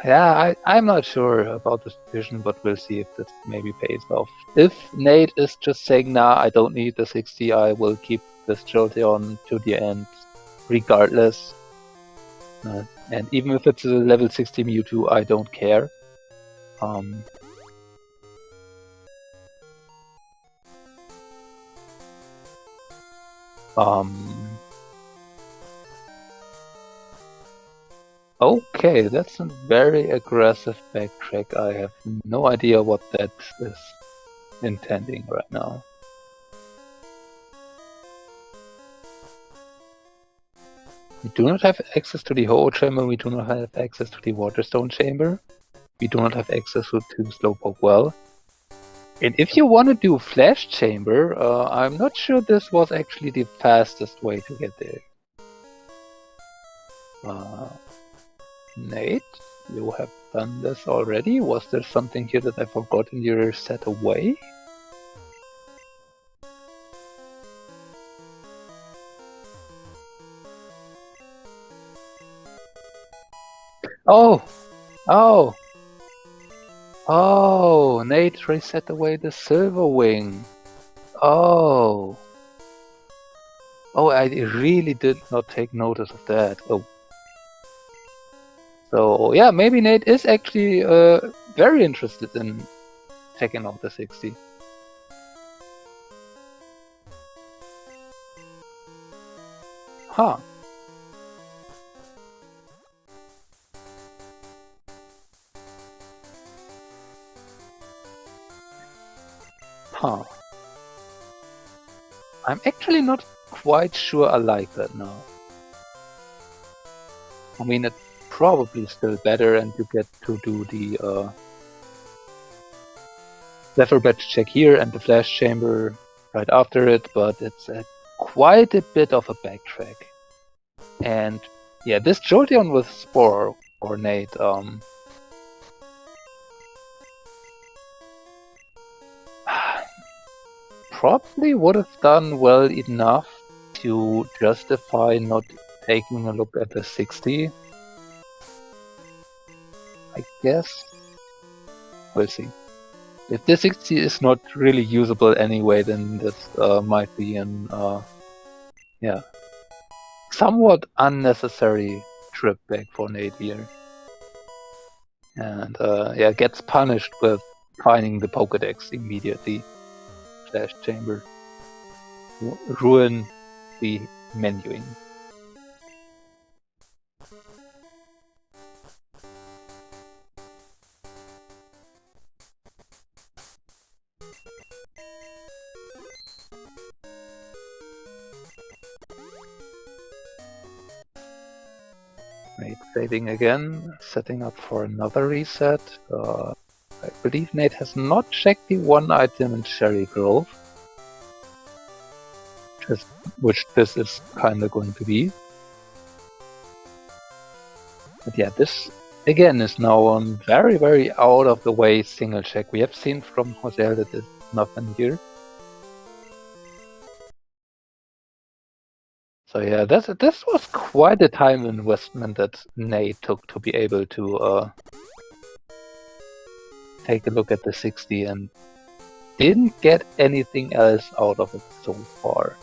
yeah, I'm not sure about this decision, but we'll see if this maybe pays off. If Nate is just saying, nah, I don't need the 60, I will keep this Jolteon to the end regardless. And even if it's a level 60 Mewtwo, I don't care. Okay, that's a very aggressive backtrack. I have no idea what that is intending right now. We do not have access to the Ho-Oh Chamber, we do not have access to the Waterstone Chamber. We do not have access to Slowpoke Well. And if you want to do Flash Chamber, I'm not sure this was actually the fastest way to get there. Nate, you have done this already? Was there something here that I forgot in your set away? Oh! Oh! Oh! Nate reset away the Silver Wing. Oh! Oh, I really did not take notice of that. Oh. So, yeah, maybe Nate is actually very interested in checking out the 60. Huh. Huh. I'm actually not quite sure I like that now. I mean, it's probably still better, and you get to do the Zephyr Badge check here and the Flash Chamber right after it, but it's quite a bit of a backtrack. And yeah, this Jolteon with Spore or Nate, probably would have done well enough to justify not taking a look at the 60. I guess. We'll see. If the 60 is not really usable anyway, then this might be an yeah, somewhat unnecessary trip back for Nate here. And yeah, gets punished with finding the Pokedex immediately. Flash Chamber. Ruin the menuing. Nate saving again, setting up for another reset. I believe Nate has not checked the one item in Cherry Grove, which this is kind of going to be. But yeah, this again is now on very, very out of the way single check. We have seen from JoseL that there's nothing here. So yeah, this was quite a time investment that Nate took to be able to take a look at the 60 and didn't get anything else out of it so far.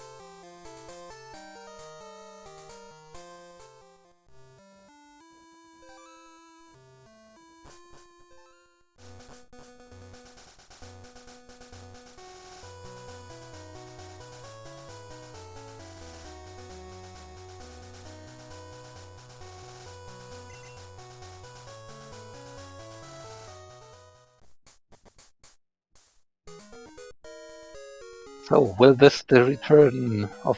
So, will this be the return of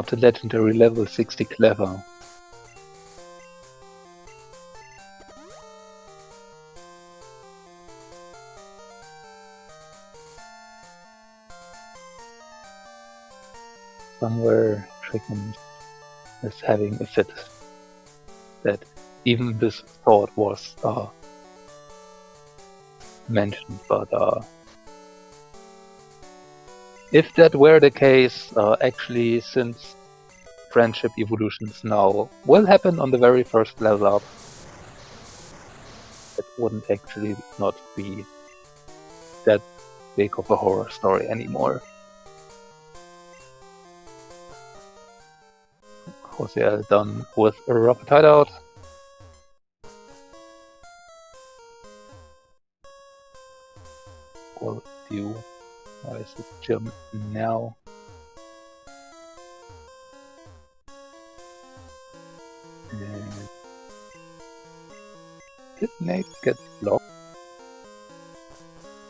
the legendary level 60 Clever? Somewhere Trickman is having a fit that even this thought was mentioned, but if that were the case, actually, since friendship evolutions now will happen on the very first level up, it wouldn't actually not be that big of a horror story anymore. JoseL done with a rocket hideout. Will do. Why is it Jim now? And did Nate get blocked?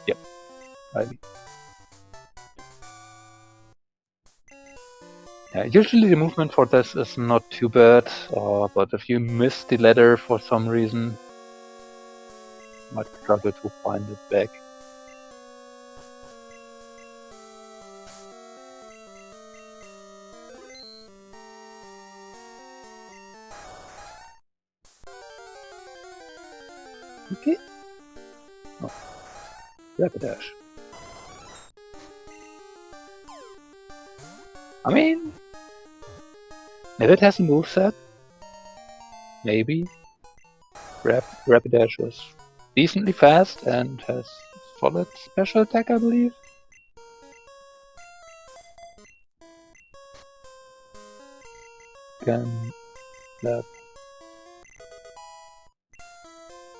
Yep. Maybe. Usually the movement for this is not too bad, but if you miss the ladder for some reason, you might struggle to find it back. Okay. Oh. Rapid dash. I mean, if it has a moveset, maybe. Rapid dash was decently fast and has solid special attack, I believe. Can slap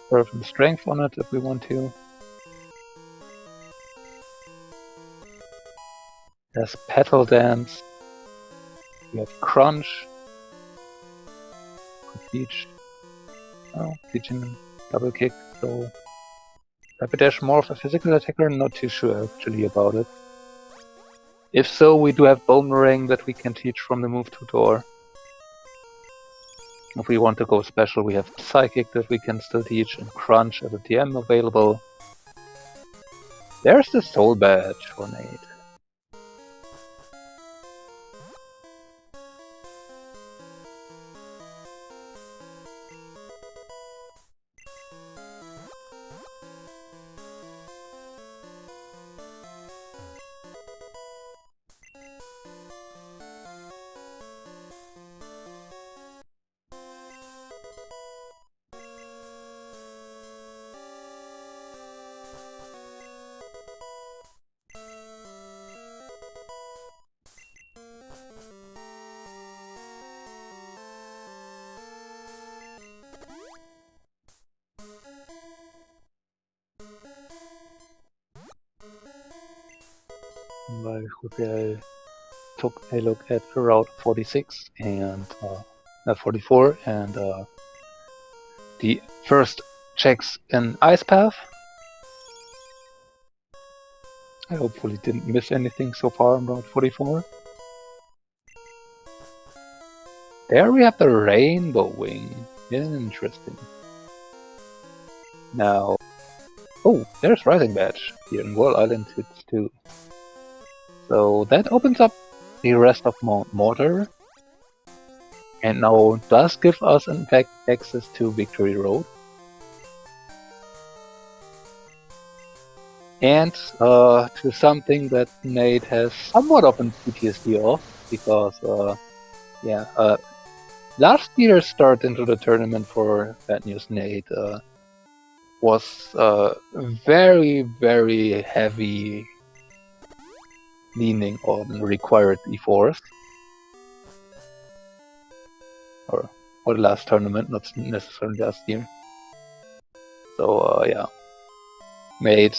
certain strength on it if we want to. There's Petal Dance. We have Crunch. Could teach. Oh, teaching double kick, so Rapid Dash more of a physical attacker, not too sure actually about it. If so, we do have Boomerang that we can teach from the move tutor. If we want to go special, we have Psychic that we can still teach, and Crunch as a TM available. There's the Soul Badge for Nate. While JoseL took a look at Route 46 and 44 and the first checks in Ice Path. I hopefully didn't miss anything so far on Route 44. There we have the Rainbow Wing. Interesting. Now, oh, there's Rising Badge here in Wall Island too. So that opens up the rest of Mount Mortar, and now does give us in fact access to Victory Road. And to something that Nate has somewhat of an PTSD of, because last year's start into the tournament for BadNewsNate was very, very heavy leaning on required E4s. Or the last tournament, not necessarily last year. So yeah. Mate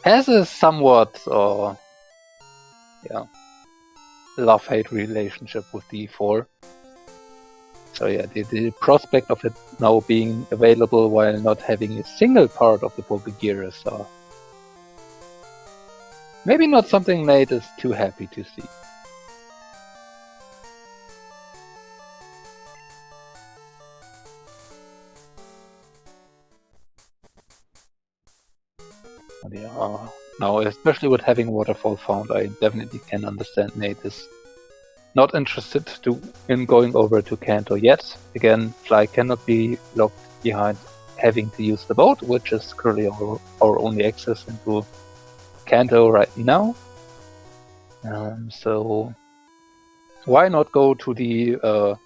has a somewhat love-hate relationship with the E4. So yeah, the prospect of it now being available while not having a single part of the Poké Gear is Maybe not something Nate is too happy to see. But yeah, now, especially with having Waterfall found, I definitely can understand Nate is not interested in going over to Kanto yet. Again, Fly cannot be locked behind having to use the boat, which is currently our only access into Kanto right now. So why not go to the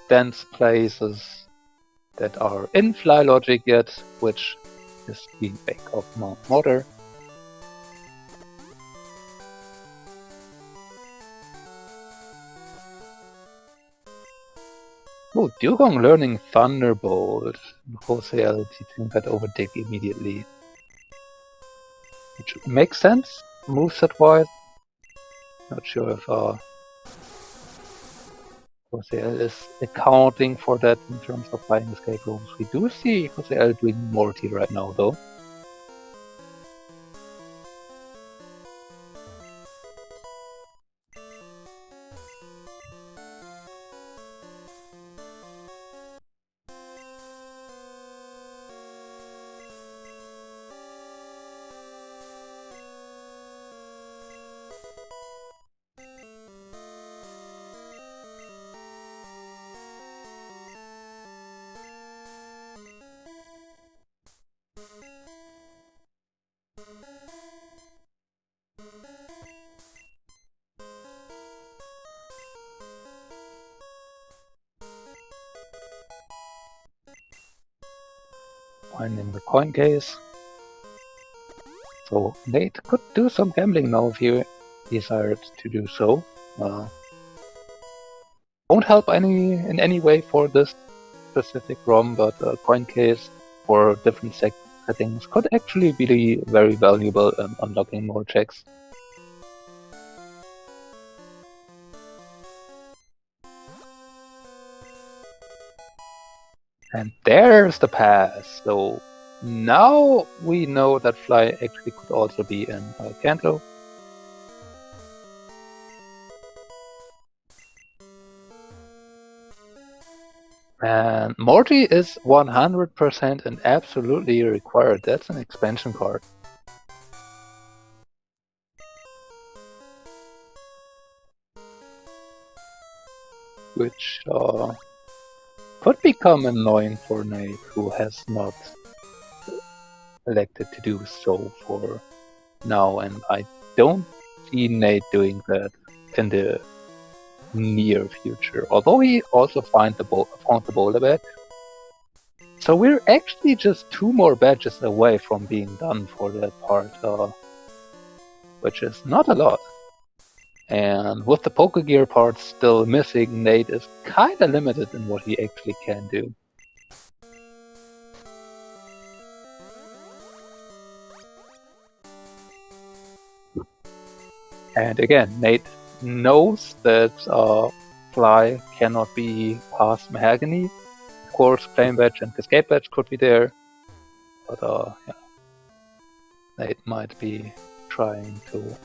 dense places that are in Fly Logic yet, which is the back of Mount Mortar. Oh, Dugong learning Thunderbolt. JoseL teaching that over Dig immediately. Which makes sense, moveset-wise. Not sure if JoseL is accounting for that in terms of flying escape rooms. We do see JoseL doing Morty right now, though. Finding the coin case. So Nate could do some gambling now if he desired to do so. Won't help in any way for this specific ROM, but a coin case for different settings could actually be very valuable in unlocking more checks. And there's the pass. So now we know that Fly actually could also be in Kanto. And Morty is 100% and absolutely required. That's an expansion card. Which could become annoying for Nate, who has not elected to do so for now, and I don't see Nate doing that in the near future. Although he also found the bowler badge. So we're actually just 2 more badges away from being done for that part, which is not a lot. And with the Pokegear part still missing, Nate is kinda limited in what he actually can do. And again, Nate knows that Fly cannot be past Mahogany. Of course, Flame Badge and Cascade Badge could be there, but yeah. Nate might be trying to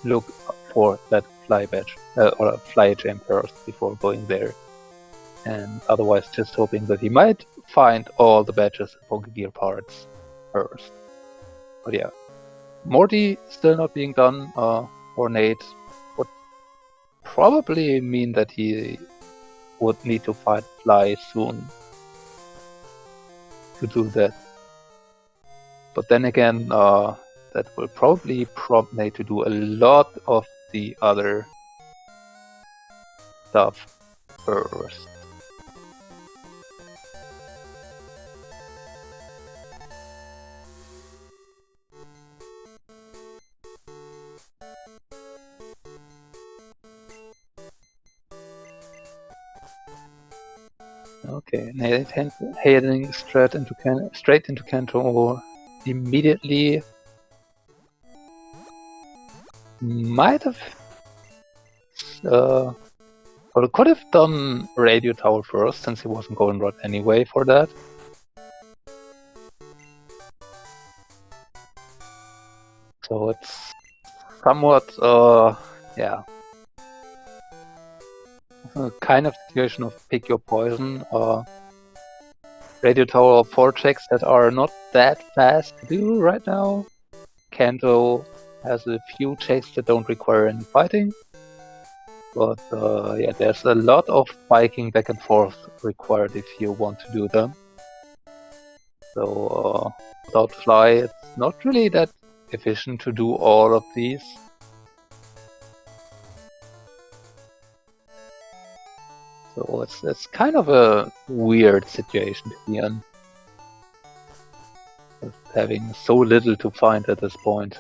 look for that Fly Badge, or Fly Gem first before going there. And otherwise just hoping that he might find all the badges and Pokegear parts first. But yeah. Morty still not being done, for Nate would probably mean that he would need to fight Fly soon to do that. But then again, that will probably prompt Nate to do a lot of the other stuff first. Okay, Nate heading straight into Kanto immediately. Might have, or could have done Radio Tower first, since he wasn't going right anyway for that. So it's somewhat, yeah, a kind of situation of pick your poison. Radio Tower 4 checks that are not that fast to do right now. Kanto has a few checks that don't require any fighting. But yeah, there's a lot of biking back and forth required if you want to do them. So without Fly, it's not really that efficient to do all of these. So it's kind of a weird situation to be in. With having so little to find at this point.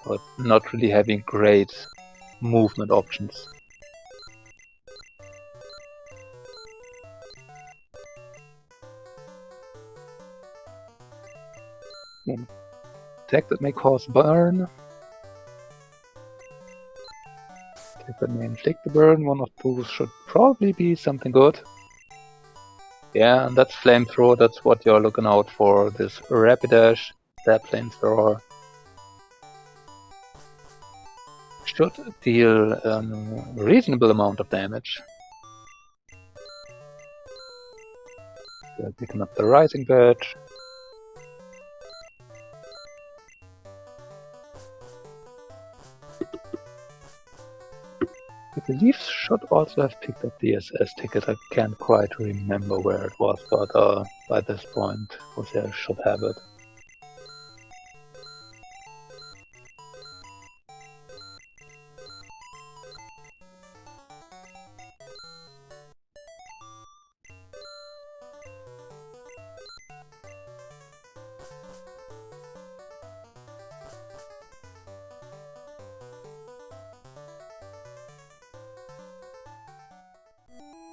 But not really having great movement options. Attack that may cause burn. Attack that may inflict the burn. One of those should probably be something good. Yeah, and that's Flamethrower. That's what you're looking out for. This Rapidash, that Flamethrower should deal a reasonable amount of damage. Picking up the Rising Badge. I believe should also have picked up the SS ticket. I can't quite remember where it was, but by this point, JoseL should have it.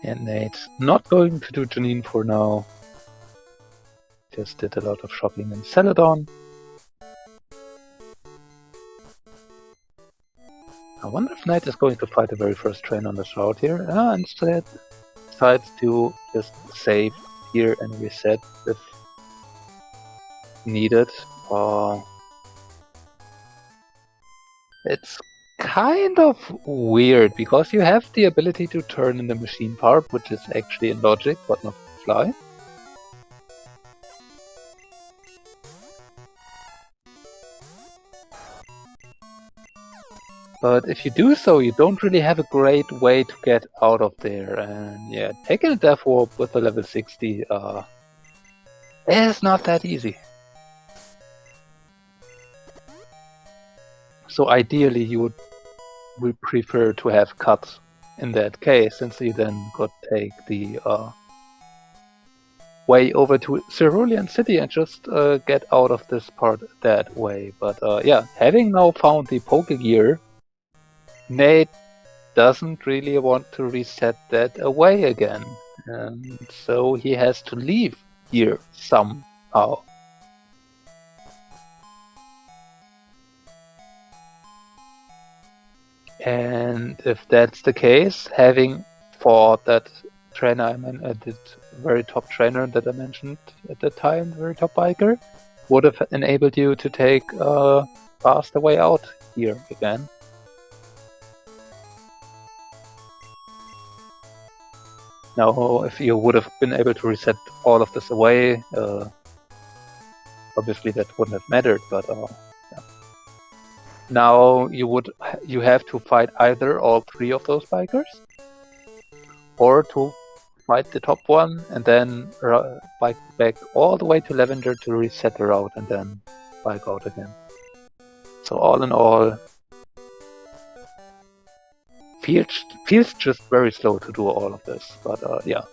And Nate's not going to do Janine for now. Just did a lot of shopping in Celadon. I wonder if Nate is going to fight the very first train on the route here. Instead, decides to just save here and reset if needed. It's kind of weird because you have the ability to turn in the machine part, which is actually in logic but not Fly. But if you do so, you don't really have a great way to get out of there. And yeah, taking a Death Warp with a level 60 is not that easy. So ideally you would prefer to have cuts in that case, since you then could take the way over to Cerulean City and just get out of this part that way. But yeah, having now found the Pokegear, Nate doesn't really want to reset that away again. And so he has to leave here somehow. And if that's the case, having fought that trainer, the very top trainer that I mentioned at the time, the very top biker, would have enabled you to take a faster way out here again. Now, if you would have been able to reset all of this away, obviously that wouldn't have mattered, but yeah. Now you have to fight either all three of those bikers, or to fight the top one and then bike back all the way to Lavender to reset the route and then bike out again. So all in all, feels just very slow to do all of this. But yeah,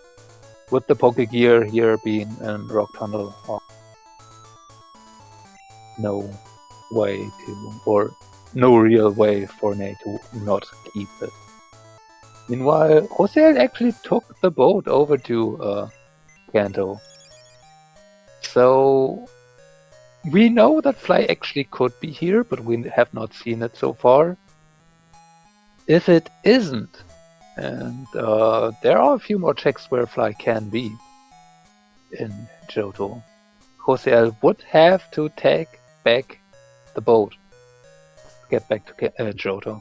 with the Pokegear here being in Rock Tunnel, no way to, or no real way for Nate to not keep it. Meanwhile, JoseL actually took the boat over to Kanto. So we know that Fly actually could be here, but we have not seen it so far. If it isn't, and there are a few more checks where Fly can be in Johto, JoseL would have to take back the boat to get back to Johto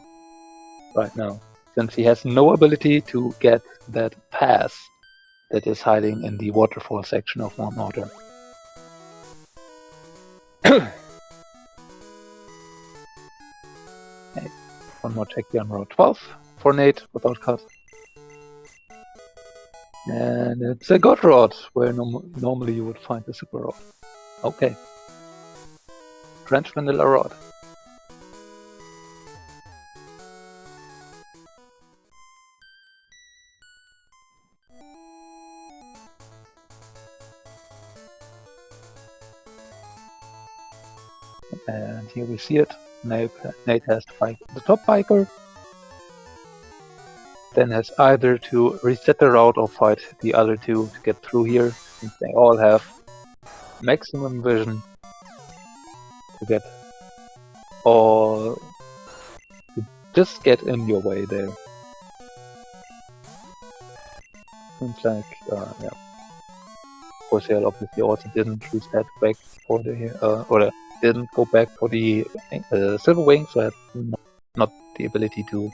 right now, since he has no ability to get that pass that is hiding in the waterfall section of Mount Northern. Okay. One more check here on Route 12 for Nate without cut. And it's a God Rod, where normally you would find the Super Rod. Okay. French Vanilla Rod. And here we see it. Nate has to fight the top biker. Then has either to reset the route or fight the other two to get through here, since they all have maximum vision to get all to just get in your way there. Seems like yeah. JoseL obviously also didn't reset back for the or didn't go back for the Silver Wing, so had not the ability to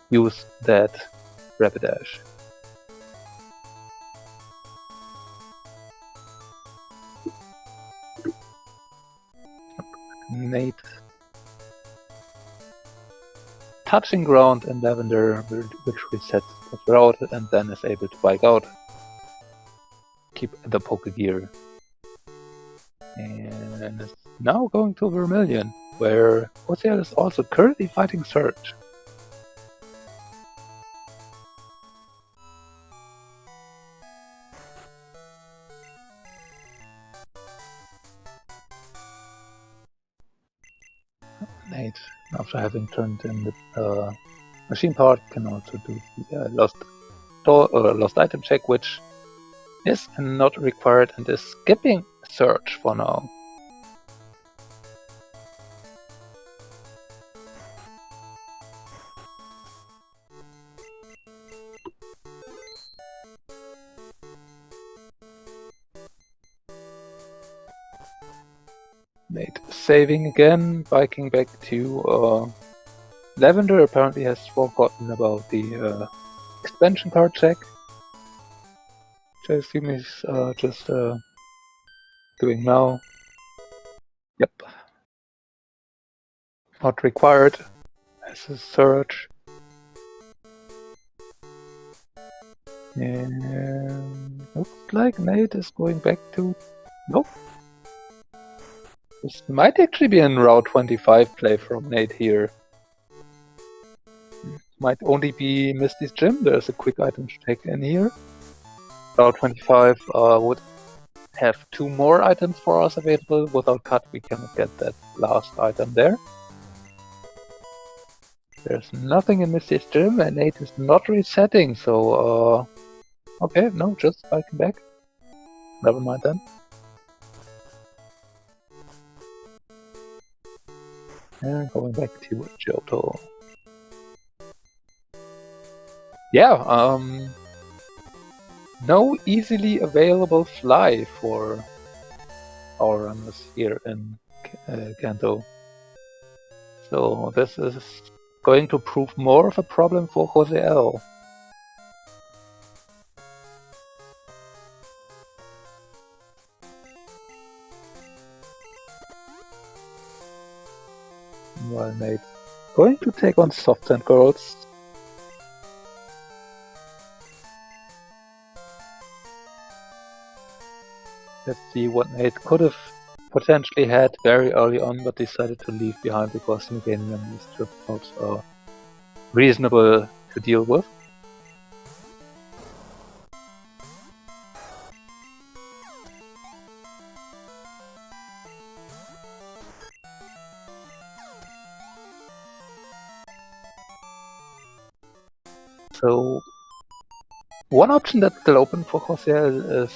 use that Rapidash. Nate touching ground in Lavender, which resets the route and then is able to bike out. Keep the Pokegear. And it's now going to Vermilion, where JoseL is also currently fighting Surge. Nate, after having turned in the machine part, can also do the lost item check, which is not required and is skipping Surge for now. Nate saving again, biking back to Lavender. Apparently has forgotten about the expansion card check. Which I assume he's just doing now. Yep. Not required as a Surge. And looks like Nate is going back to... Nope. This might actually be in Route 25 play from Nate here. Might only be Misty's Gym. There's a quick item to take in here. Route 25 would have 2 more items for us available. Without cut, we cannot get that last item there. There's nothing in Misty's Gym, and Nate is not resetting, so okay, no, just biking back. Never mind then. And going back to Johto. Yeah, no easily available fly for our runners here in Kanto. So this is going to prove more of a problem for JoseL. Well, Nate going to take on Soft Sand Girls. Let's see what Nate could have potentially had very early on, but decided to leave behind because new game memory strip notes are reasonable to deal with. So, one option that's still open for JoseL is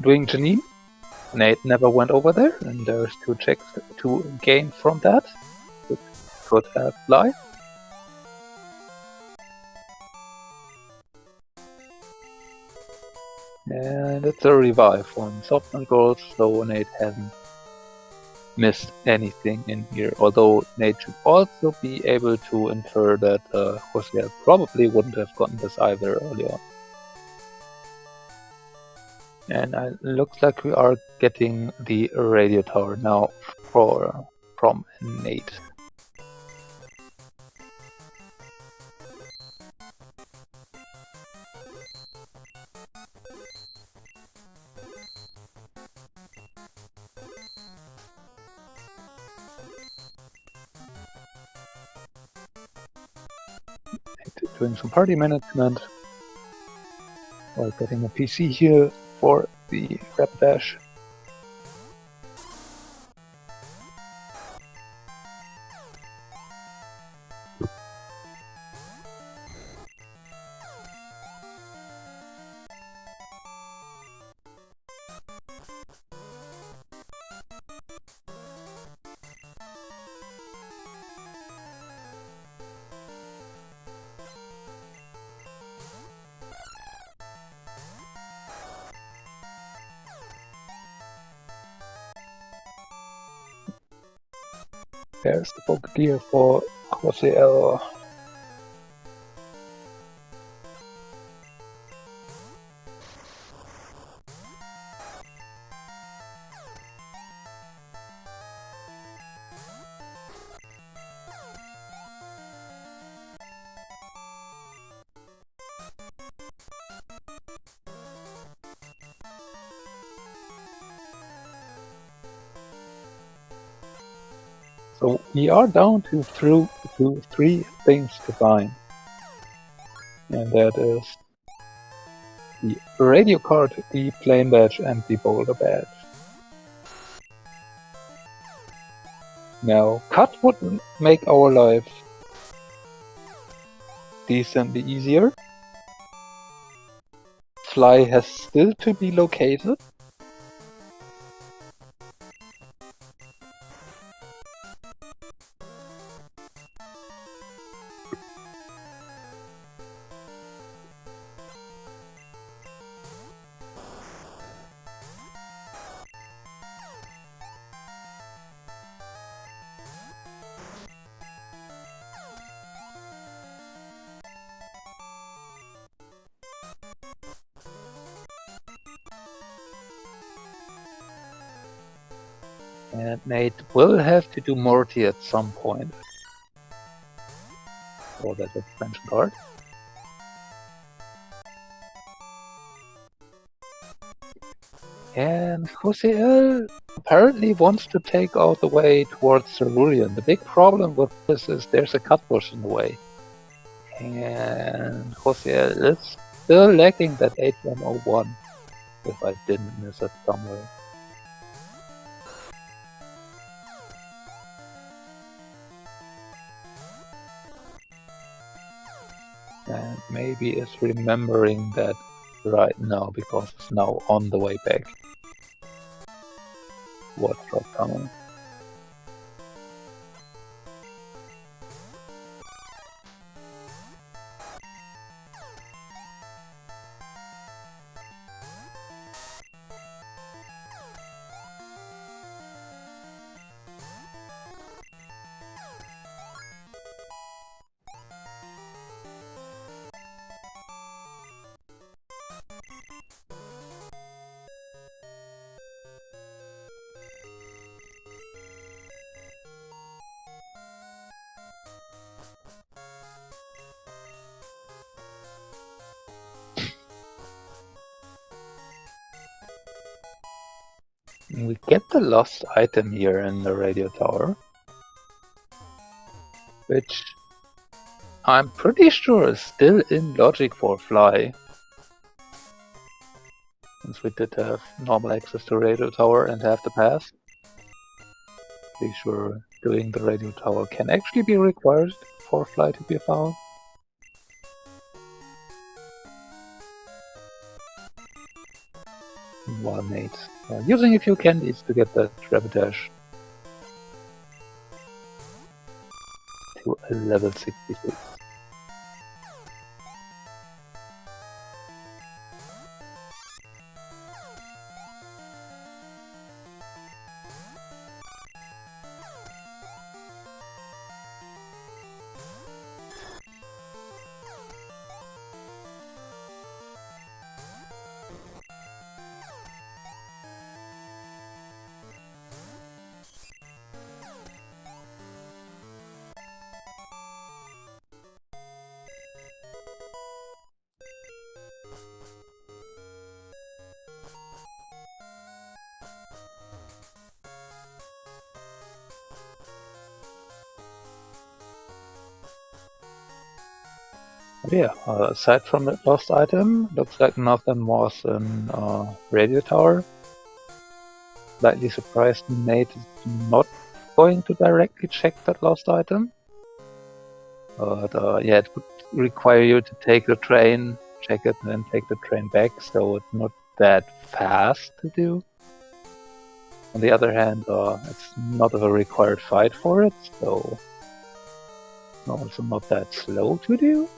doing Janine. Nate never went over there, and there's 2 checks to gain from that. Which could have fly. And it's a revive on Substance Girls, so Nate hasn't missed anything in here. Although Nate should also be able to infer that JoseL probably wouldn't have gotten this either earlier. And it looks like we are getting the radio tower now from Nate. Doing some party management while getting a PC here for the Rapidash. There's the focus gear for JoseL. So we are down to three things to find. And that is the radio card, the plane badge, and the boulder badge. Now, cut would make our life decently easier. Fly has still to be located. And Nate will have to do Morty at some point. For that expansion card. And JoseL apparently wants to take out the way towards Cerulean. The big problem with this is there's a cut bush in the way. And JoseL is still lacking that 8101, if I didn't miss it somewhere. And maybe is remembering that right now because it's now on the way back. What drop coming? We get the lost item here in the radio tower, which I'm pretty sure is still in logic for Fly, since we did have normal access to radio tower and have the pass. Pretty sure doing the radio tower can actually be required for Fly to be found. While Nate using a few candies to get that Rapidash to a level 66. Yeah, aside from that lost item, looks like nothing was in radio tower. Slightly surprised Nate is not going to directly check that lost item. But yeah, it would require you to take the train, check it, and then take the train back, so it's not that fast to do. On the other hand, it's not a required fight for it, so it's also not that slow to do.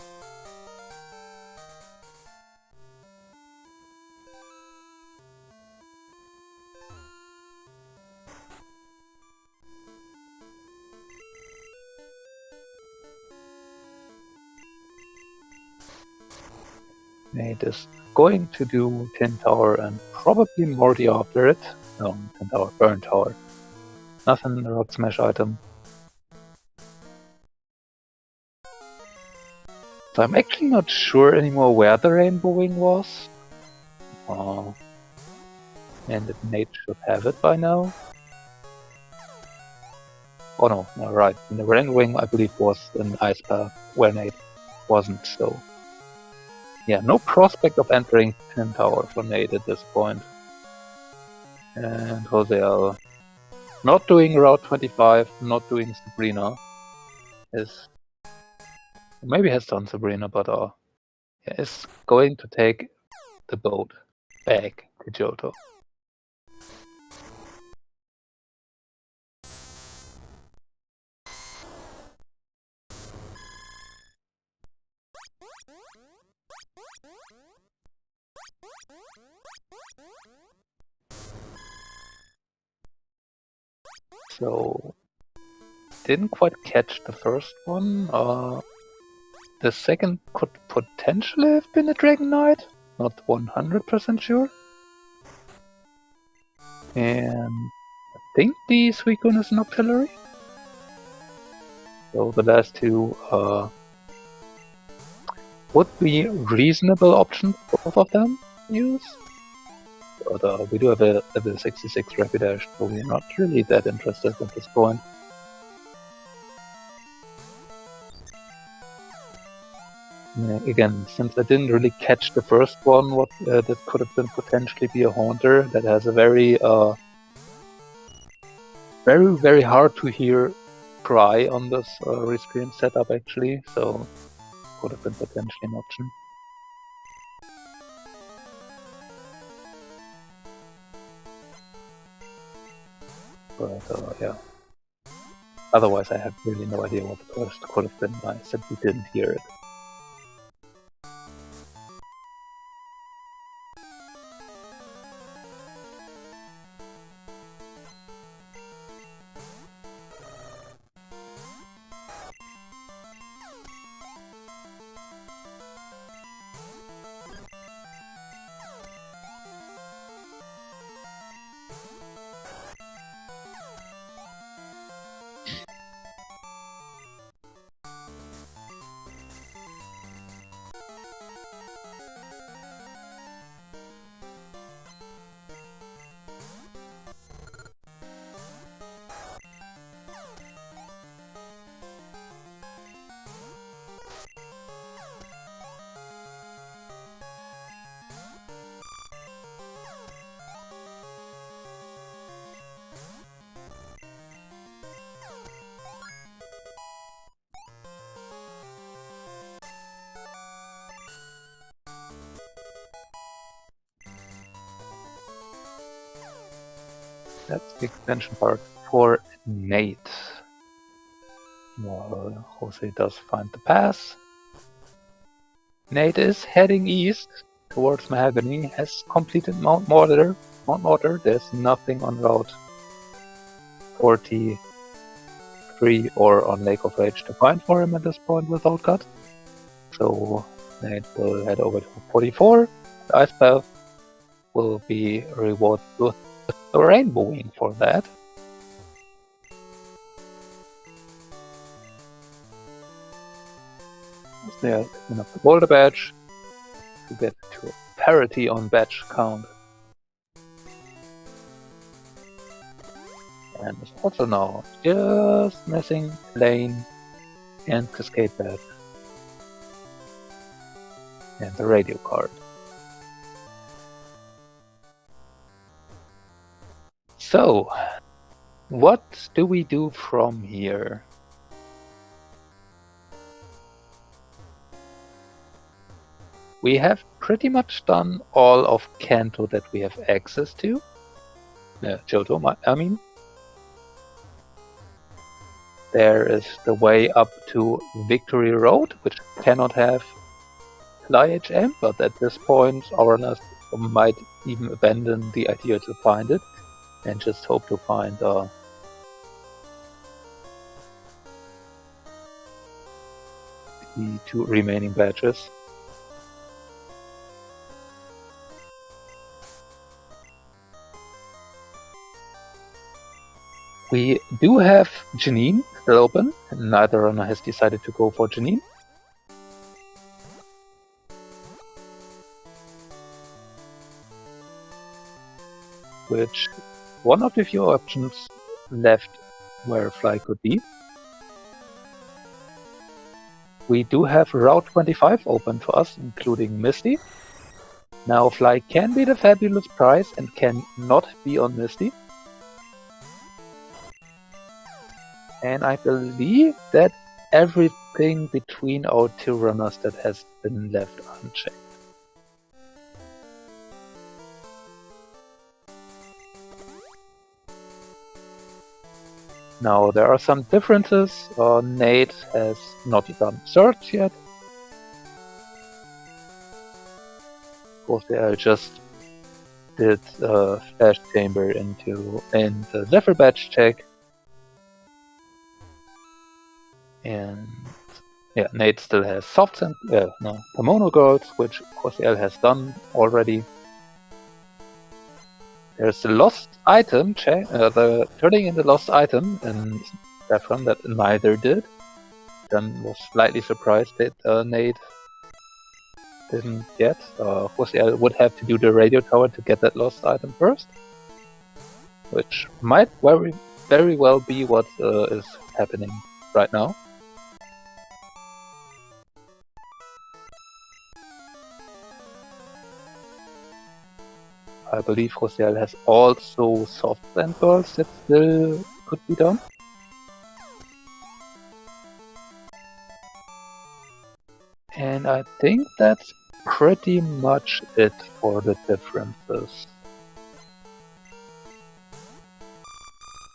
Nate is going to do Tin Tower and probably Morty after it. No, Tin Tower, Burn Tower. Nothing Rock Smash item. So I'm actually not sure anymore where the rainbowing was. And Nate should have it by now. Oh no, right. The rainbowing I believe was an Ice Path where Nate wasn't, so yeah, no prospect of entering Tin Tower for Nate at this point. And JoseL not doing Route 25, not doing Sabrina. Maybe has done Sabrina, but yeah, is going to take the boat back to Johto. So didn't quite catch the first one. The second could potentially have been a Dragon Knight, not 100% sure. And I think the Suicune is an auxiliary. So the last two would be reasonable options, both of them use. But we do have a level 66 Rapidash, so we're not really that interested at this point. Again, since I didn't really catch the first one, what that could have been potentially be a Haunter that has a very very hard to hear cry on this rescreen setup actually, so could have been potentially an option. But yeah, otherwise I have really no idea what the first could have been. I simply didn't hear it. That's the expansion part for Nate. Well, Jose does find the pass. Nate is heading east towards Mahogany, has completed Mount Mortar. There's nothing on Route 43 or on Lake of Rage to find for him at this point without cut. So Nate will head over to 44. The Ice Path will be rewarded with a rainbowing for that. There's enough the Boulder Badge to get to parity on badge count. And it's also now just missing Lane and Cascade badge. And the radio card. So, what do we do from here? We have pretty much done all of Kanto that we have access to. Johto, I mean. There is the way up to Victory Road, which cannot have Fly HM, but at this point, our runners might even abandon the idea to find it and just hope to find the two remaining badges. We do have Janine still open. Neither runner has decided to go for Janine. Which one of the few options left where Fly could be. We do have Route 25 open to us, including Misty. Now Fly can be the fabulous prize and can not be on Misty. And I believe that everything between our two runners that has been left unchecked. Now there are some differences. Nate has not done search yet. JoseL just did Flash Chamber into the Zephyr badge check. And yeah, Nate still has Softs and Kimono Girls, which JoseL has done already. There's the lost item check, the turning in the lost item in Saffron that neither did. Then was slightly surprised that Nate didn't get. JoseL would have to do the radio tower to get that lost item first, which might very well be what is happening right now. I believe JoseL has also soft sand girls that still could be done. And I think that's pretty much it for the differences.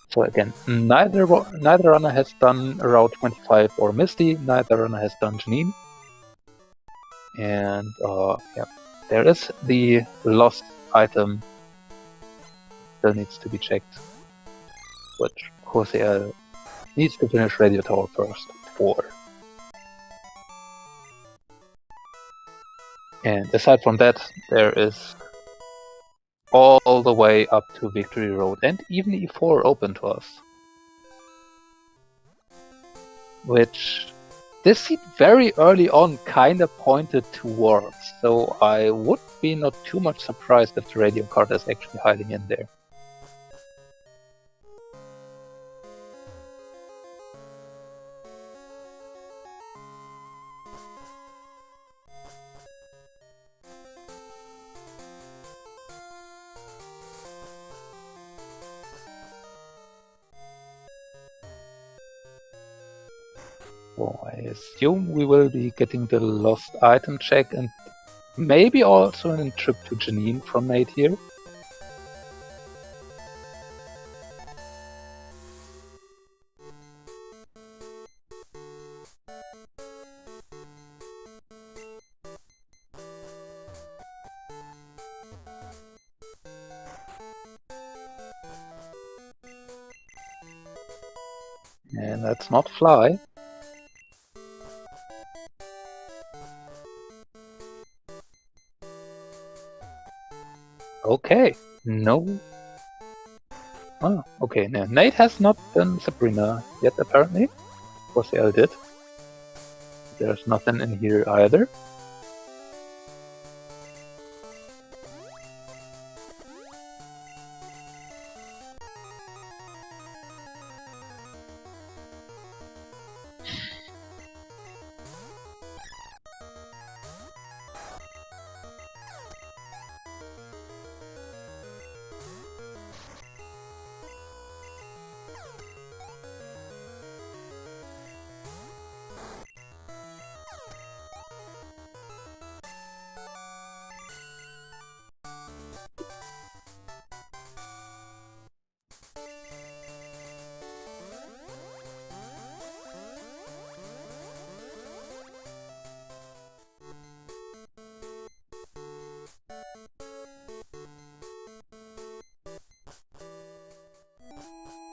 So again, neither runner has done Route 25 or Misty, neither runner has done Janine. And yeah, there is the lost item still needs to be checked, which JoseL needs to finish Radio Tower first for. And aside from that, there is all the way up to Victory Road and even E4 open to us. Which this seed very early on kinda pointed towards, so I would be not too much surprised if the radio card is actually hiding in there. So I assume we will be getting the lost item check and maybe also a trip to Janine from Nate here. And that's not Fly. Okay, no. Oh, okay, no. Nate has not done Sabrina yet, apparently. JoseL did. There's nothing in here either.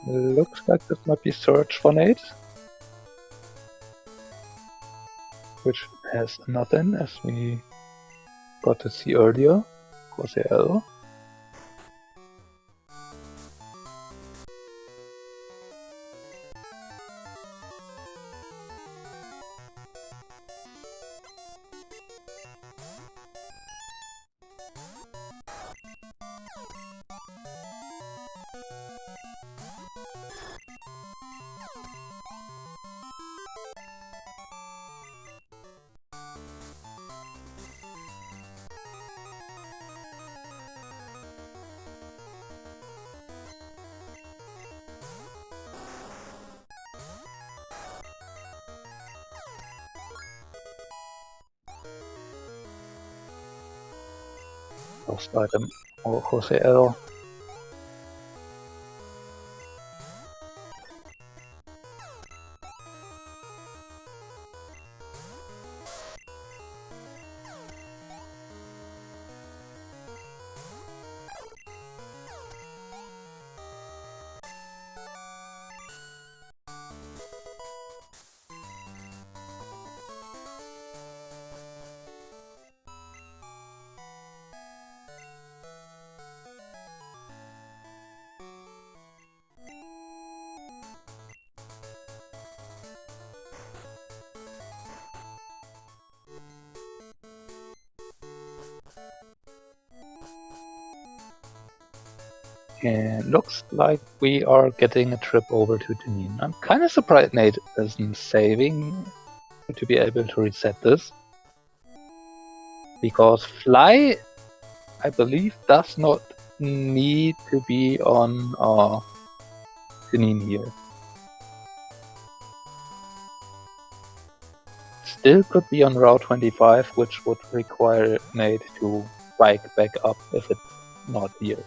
Looks like this might be search for Nate, which has nothing, as we got to see earlier. JoseL. Lost item or JoseL. And looks like we are getting a trip over to Janine. I'm kind of surprised Nate isn't saving to be able to reset this. Because Fly, I believe, does not need to be on Janine here. Still could be on Route 25, which would require Nate to bike back up if it's not here.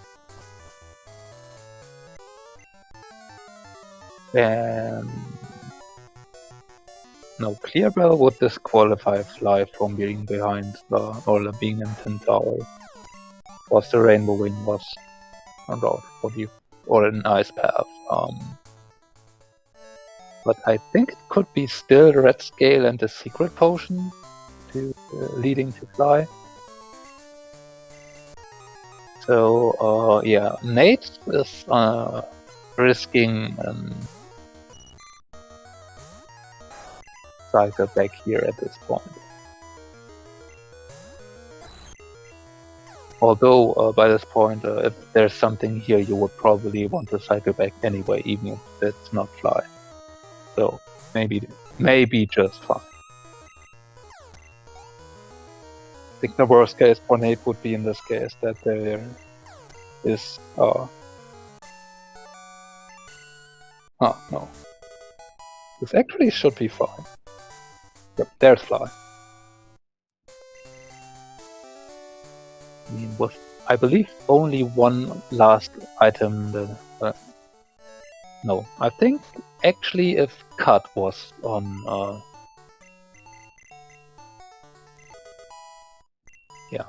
No, Clearbell would disqualify Fly from being behind or being in 10 Tower. Was the Rainbow Wing was on Route 40 or an Ice Path. But I think it could be still Red Scale and the Secret Potion to leading to Fly. So yeah, Nate is risking cycle back here at this point. Although by this point, if there's something here, you would probably want to cycle back anyway, even if it's not Fly. So maybe just fine. I think the worst case for Nate would be in this case that there is no. This actually should be fine. Yep, there's Fly. I mean, with, I believe, only one last item. No, I think actually if Cut was on... yeah.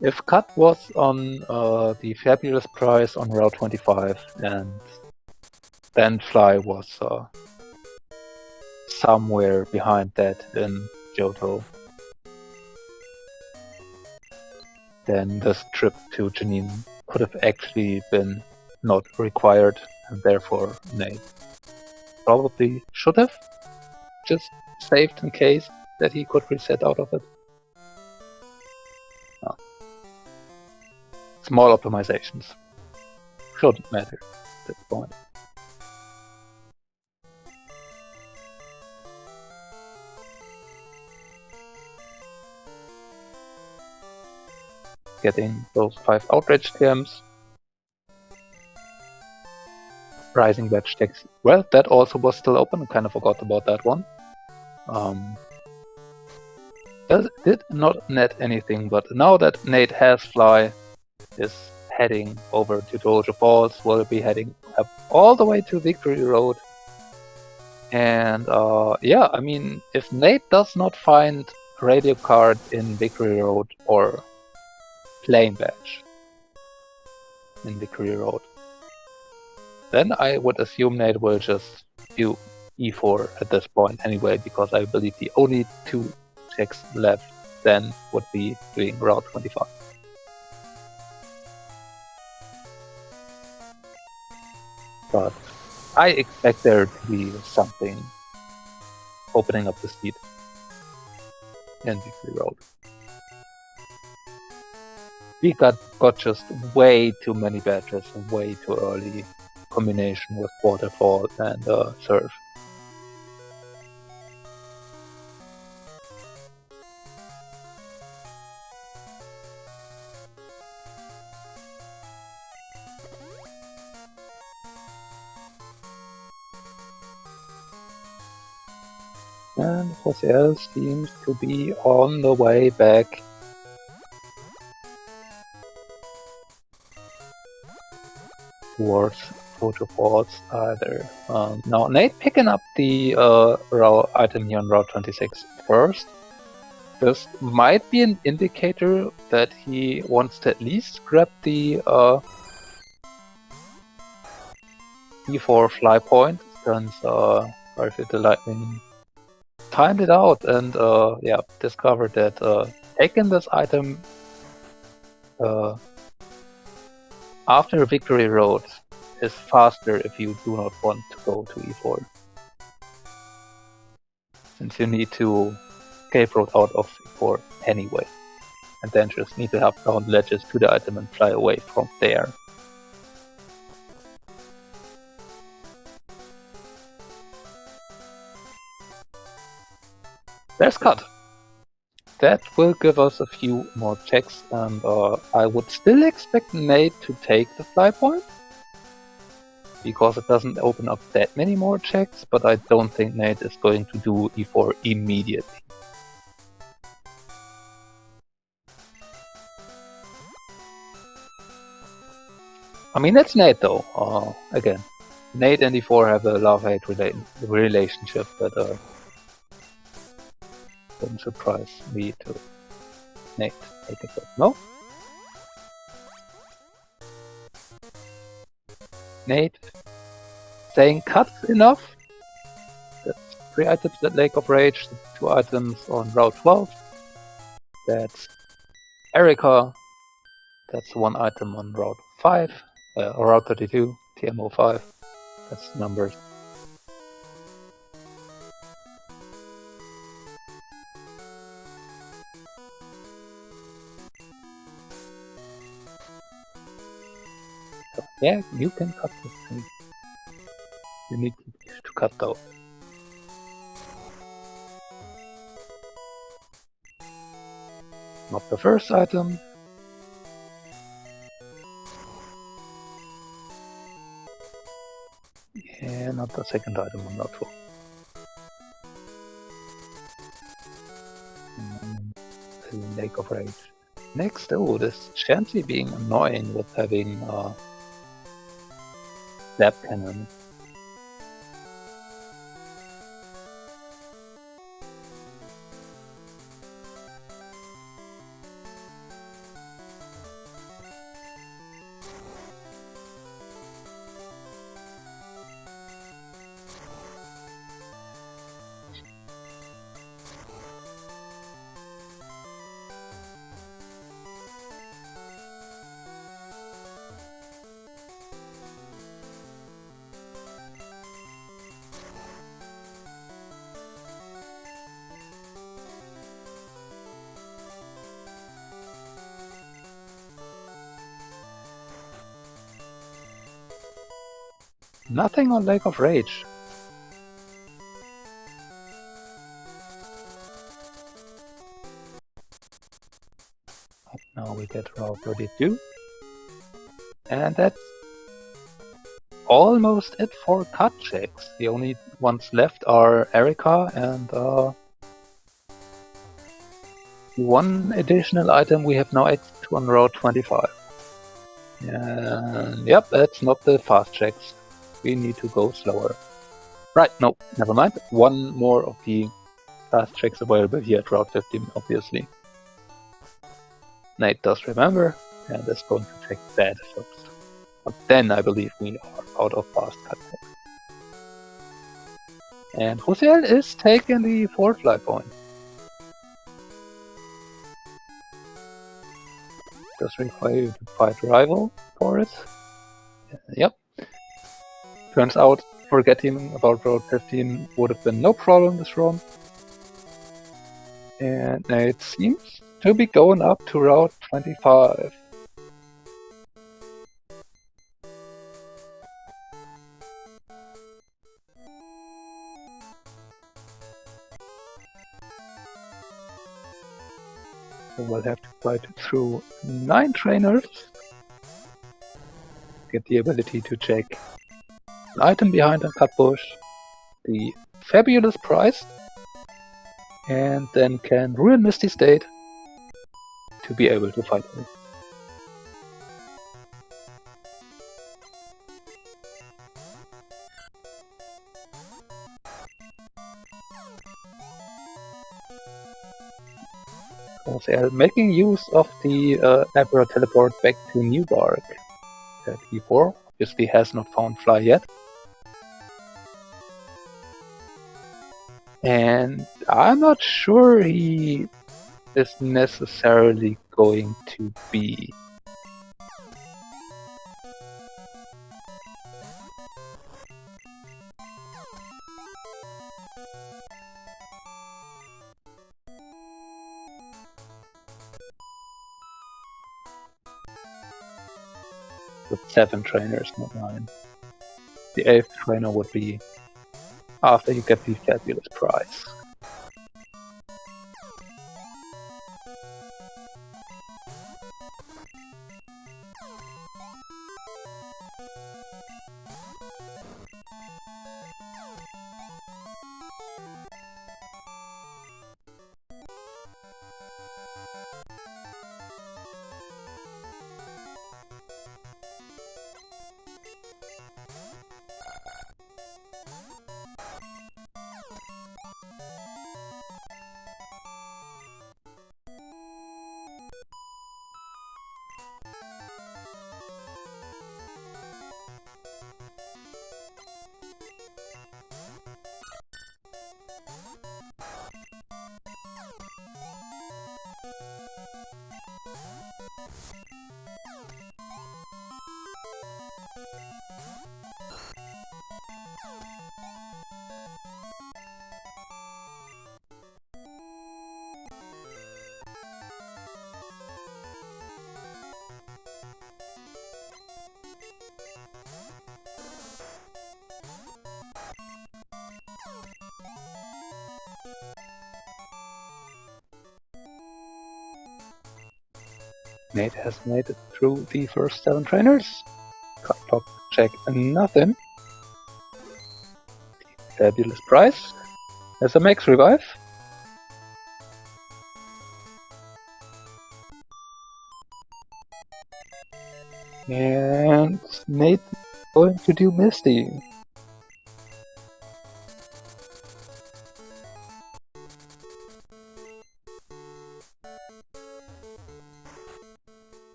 If Cut was on the Fabulous Prize on Route 25 and then Fly was somewhere behind that in Johto, then this trip to Janine could have actually been not required, and therefore Nate probably should have just saved in case that he could reset out of it. No. Small optimizations shouldn't matter at this point. Getting those 5 outrage gems. Rising Wedge takes... Well, that also was still open. I kind of forgot about that one. Did not net anything, but now that Nate has Fly, is heading over to Dojo Falls, will be heading up all the way to Victory Road. And yeah, I mean, if Nate does not find Radio Card in Victory Road or Flame Badge, in Victory Road. Then I would assume Nate will just do e4 at this point anyway, because I believe the only 2 checks left then would be doing Route 25. But I expect there to be something opening up the seat in Victory Road. We got just way too many badges and way too early combination with Waterfall and Surf. And JoseL seems to be on the way back. Towards Photo Falls either. Now Nate picking up the item here on Route 26 first. This might be an indicator that he wants to at least grab the E4 fly point, since the lightning timed it out and yeah, discovered that taking this item after Victory Road is faster if you do not want to go to E4. Since you need to escape road out of E4 anyway. And then just need to hop down ledges to the item and fly away from there. There's cut. That will give us a few more checks, and I would still expect Nate to take the fly point, because it doesn't open up that many more checks, but I don't think Nate is going to do E4 immediately. I mean, that's Nate though. Again, Nate and E4 have a love-hate relationship, but wouldn't surprise me to Nate take it. No? Nate saying cuts enough. That's 3 items at Lake of Rage, 2 items on Route 12. That's Erica. That's 1 item on Route 5, or Route 32, TMO5. That's numbers. So, yeah, you can cut this thing. You need to cut though. Not the first item. Yeah, not the second item on Route 12. Lake of Rage. Next, oh, this Chansey being annoying with having Zap Cannon. Nothing on Lake of Rage. Now we get Route 32. And that's almost it for cut checks. The only ones left are Erica and the one additional item we have now access to on Route 25. And yep, that's not the fast checks. We need to go slower. Right, no, never mind. One more of the fast checks available here at Route 15, obviously. Nate does remember, and is going to check that first. But then I believe we are out of fast cut. And JoseL is taking the 4th life point. Just require you to fight rival for it. Yep. Turns out forgetting about Road 15 would have been no problem this run. And it seems to be going up to Route 25. So we'll have to fight through 9 trainers. Get the ability to check an item behind a cut bush, the fabulous prize, and then can ruin Misty State to be able to fight him. JoseL making use of the Emperor teleport back to New Dark that before obviously has not found Fly yet. And I'm not sure he is necessarily going to be. With 7 trainers, not 9. The 8th trainer would be after you get the fabulous prize. Nate has made it through the first 7 trainers. Cut clock check nothing. Fabulous prize. As a max revive. And Nate going to do Misty.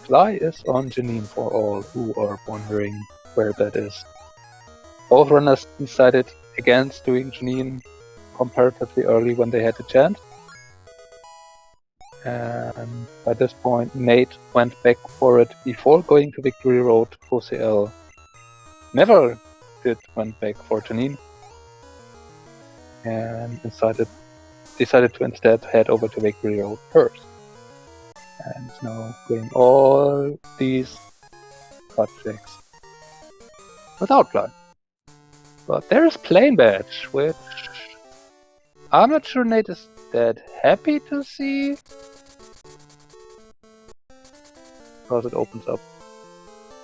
Fly is on Janine for all who are wondering where that is. Both runners decided against doing Janine comparatively early when they had the chance. And by this point, Nate went back for it before going to Victory Road. JoseL never went back for Janine and decided to instead head over to Victory Road first. And now doing all these cut checks without Fly. But there is Plain Badge, which I'm not sure Nate is that happy to see, because it opens up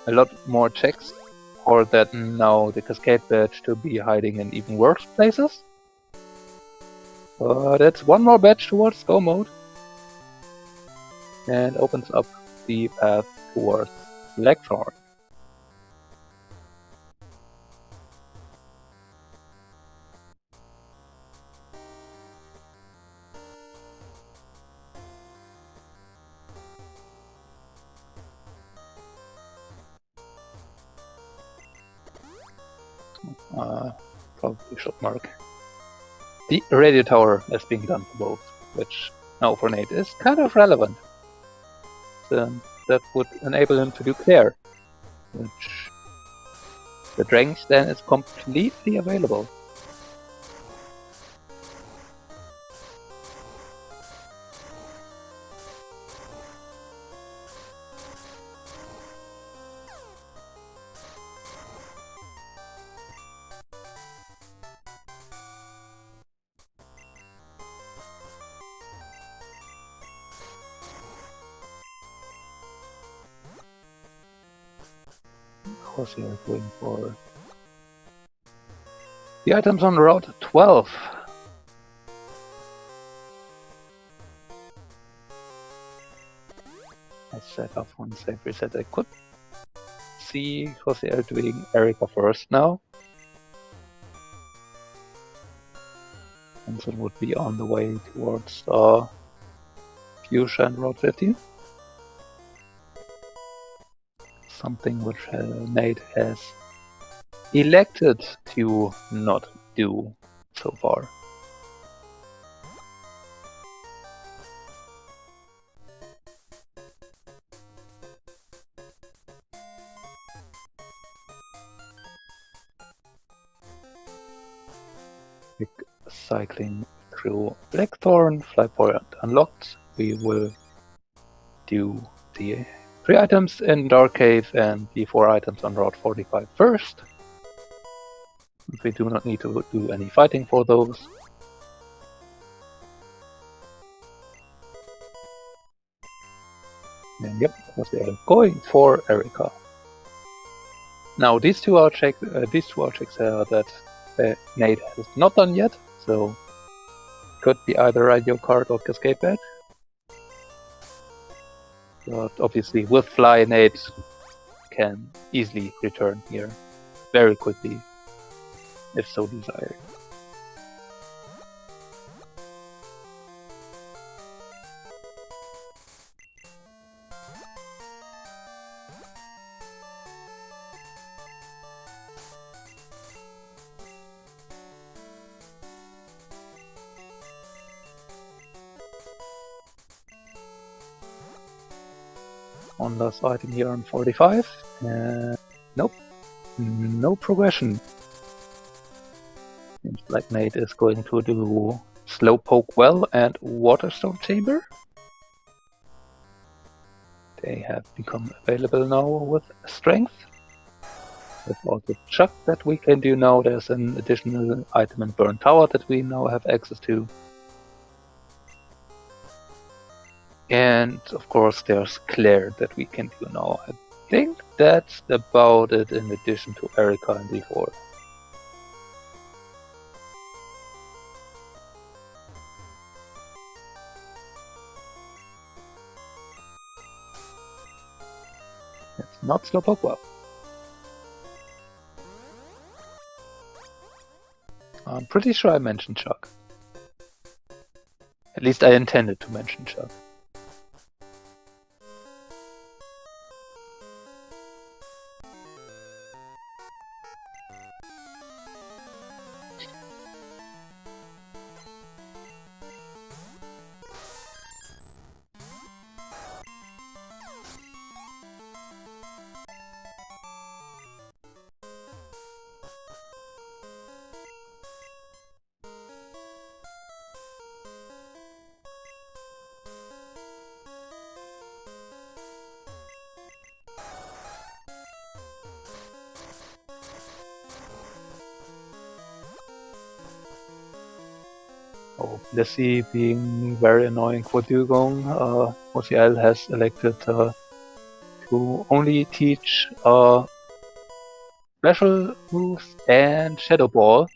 a lot more checks for that now the Cascade Badge to be hiding in even worse places. But it's one more badge towards Go Mode and opens up the path towards Blackthorn. probably should mark the radio tower as being done for both, which now for Nate is kind of relevant. That would enable him to do Claire, which the Drench then is completely available. Of course, we are going for the items on Route 12. I set off one save reset. I could see JoseL doing Erika first now. Hanson would be on the way towards Fuchsia and Route 15. Something which Nate has elected to not do so far. Cycling through Blackthorn, Flypoint unlocked. We will do the 3 items in Dark Cave and the 4 items on Route 45 first. We do not need to do any fighting for those. And yep, they are going for Erika. Now these two are checks that Nate has not done yet, so could be either Radio Card or Cascade Badge. But obviously with Fly, Nate can easily return here very quickly, if so desired. One last item here on 45. Nope. No progression. Seems like Nate is going to do Slowpoke Well and Waterstone Chamber. They have become available now with Strength. There's also Chuck that we can do now. There's an additional item in Burn Tower that we now have access to. And of course there's Claire that we can do now. I think that's about it in addition to Erika and D4. It's not Slowpoke Well. I'm pretty sure I mentioned Chuck. At least I intended to mention Chuck. Oh, Blissey being very annoying for Dugong. JoseL has elected to only teach special moves and Shadow Ball.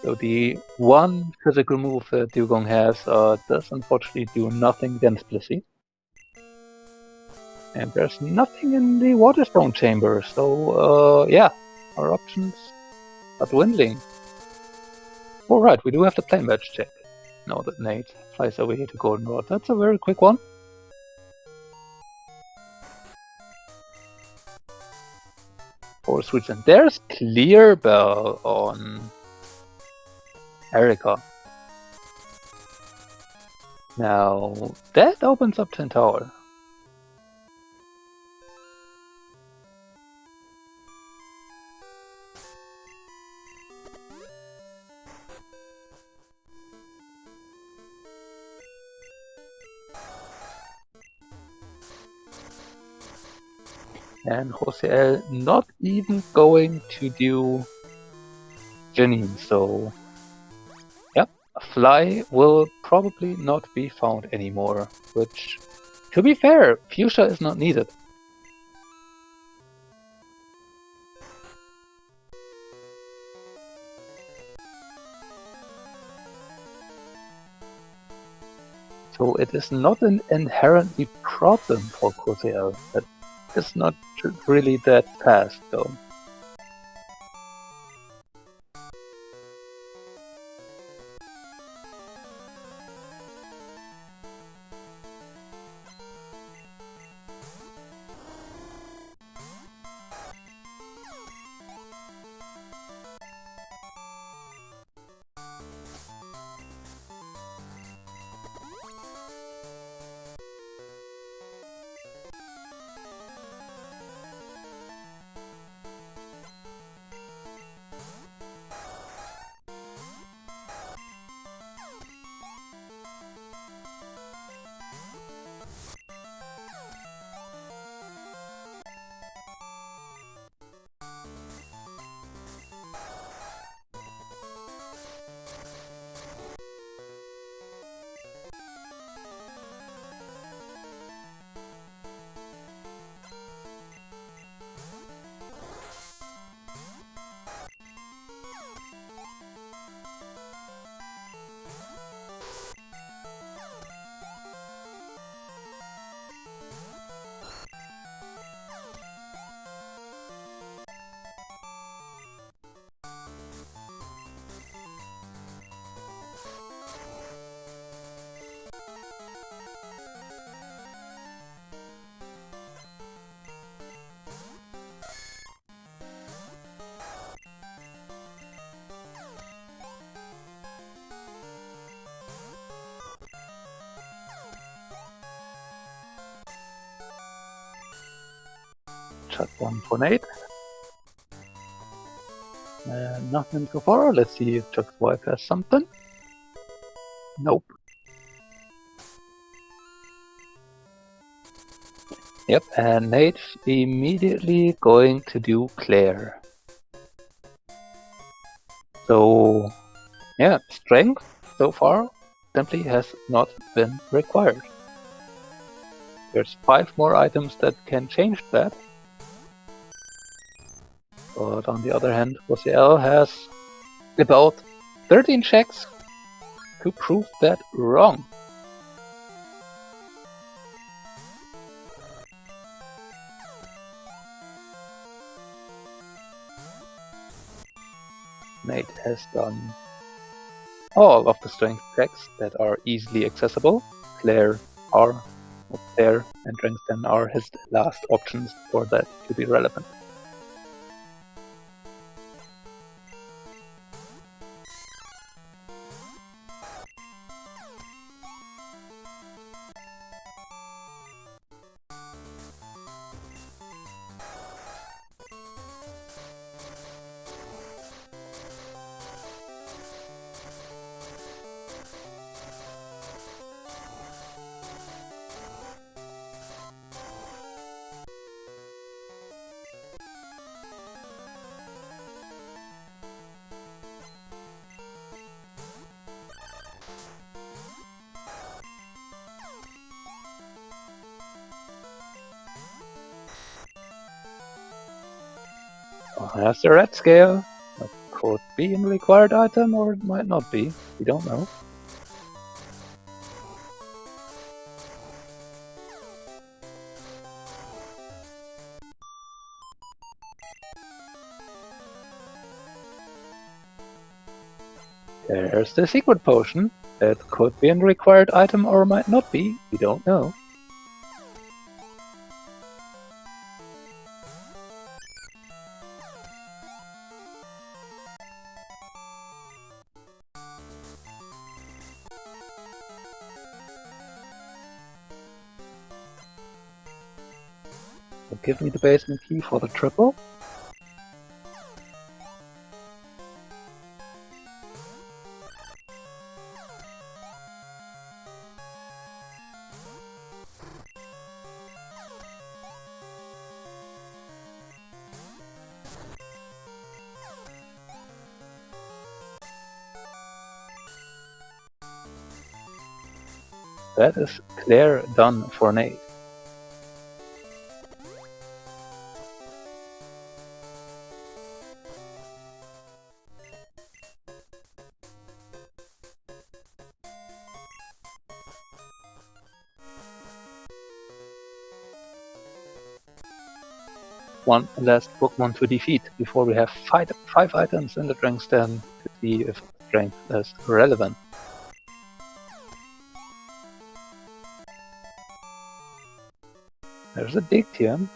So the one physical move that Dugong has does unfortunately do nothing against Blissey. And there's nothing in the Waterstone Chamber, so yeah, our options are dwindling. Alright, we do have the plane badge check. Now that Nate flies over here to Goldenrod. That's a very quick one. Forest region. There's Clear Bell on Erika. Now that opens up 10 Tower. And JoseL not even going to do Janine, so yep, a fly will probably not be found anymore, which, to be fair, Fuchsia is not needed. So it is not an inherently problem for JoseL, but it's not really that fast though. Shot one for Nate. Nothing so far. Let's see if Chuck's wife has something. Nope. Yep, and Nate's immediately going to do Claire. So, yeah, strength so far simply has not been required. There's 5 more items that can change that. But on the other hand, JoseL has about 13 checks to prove that wrong. Nate has done all of the strength checks that are easily accessible. Claire are not there, and Drangston are his last options for that to be relevant. There's the red scale. That could be a required item, or it might not be. We don't know. There's the secret potion. That could be a required item, or might not be. We don't know. So give me the basement key for the triple. That is clear done for Nate. One last Pokemon to defeat before we have 5 items in the Drink Stand to see if strength is relevant. There's a Dictium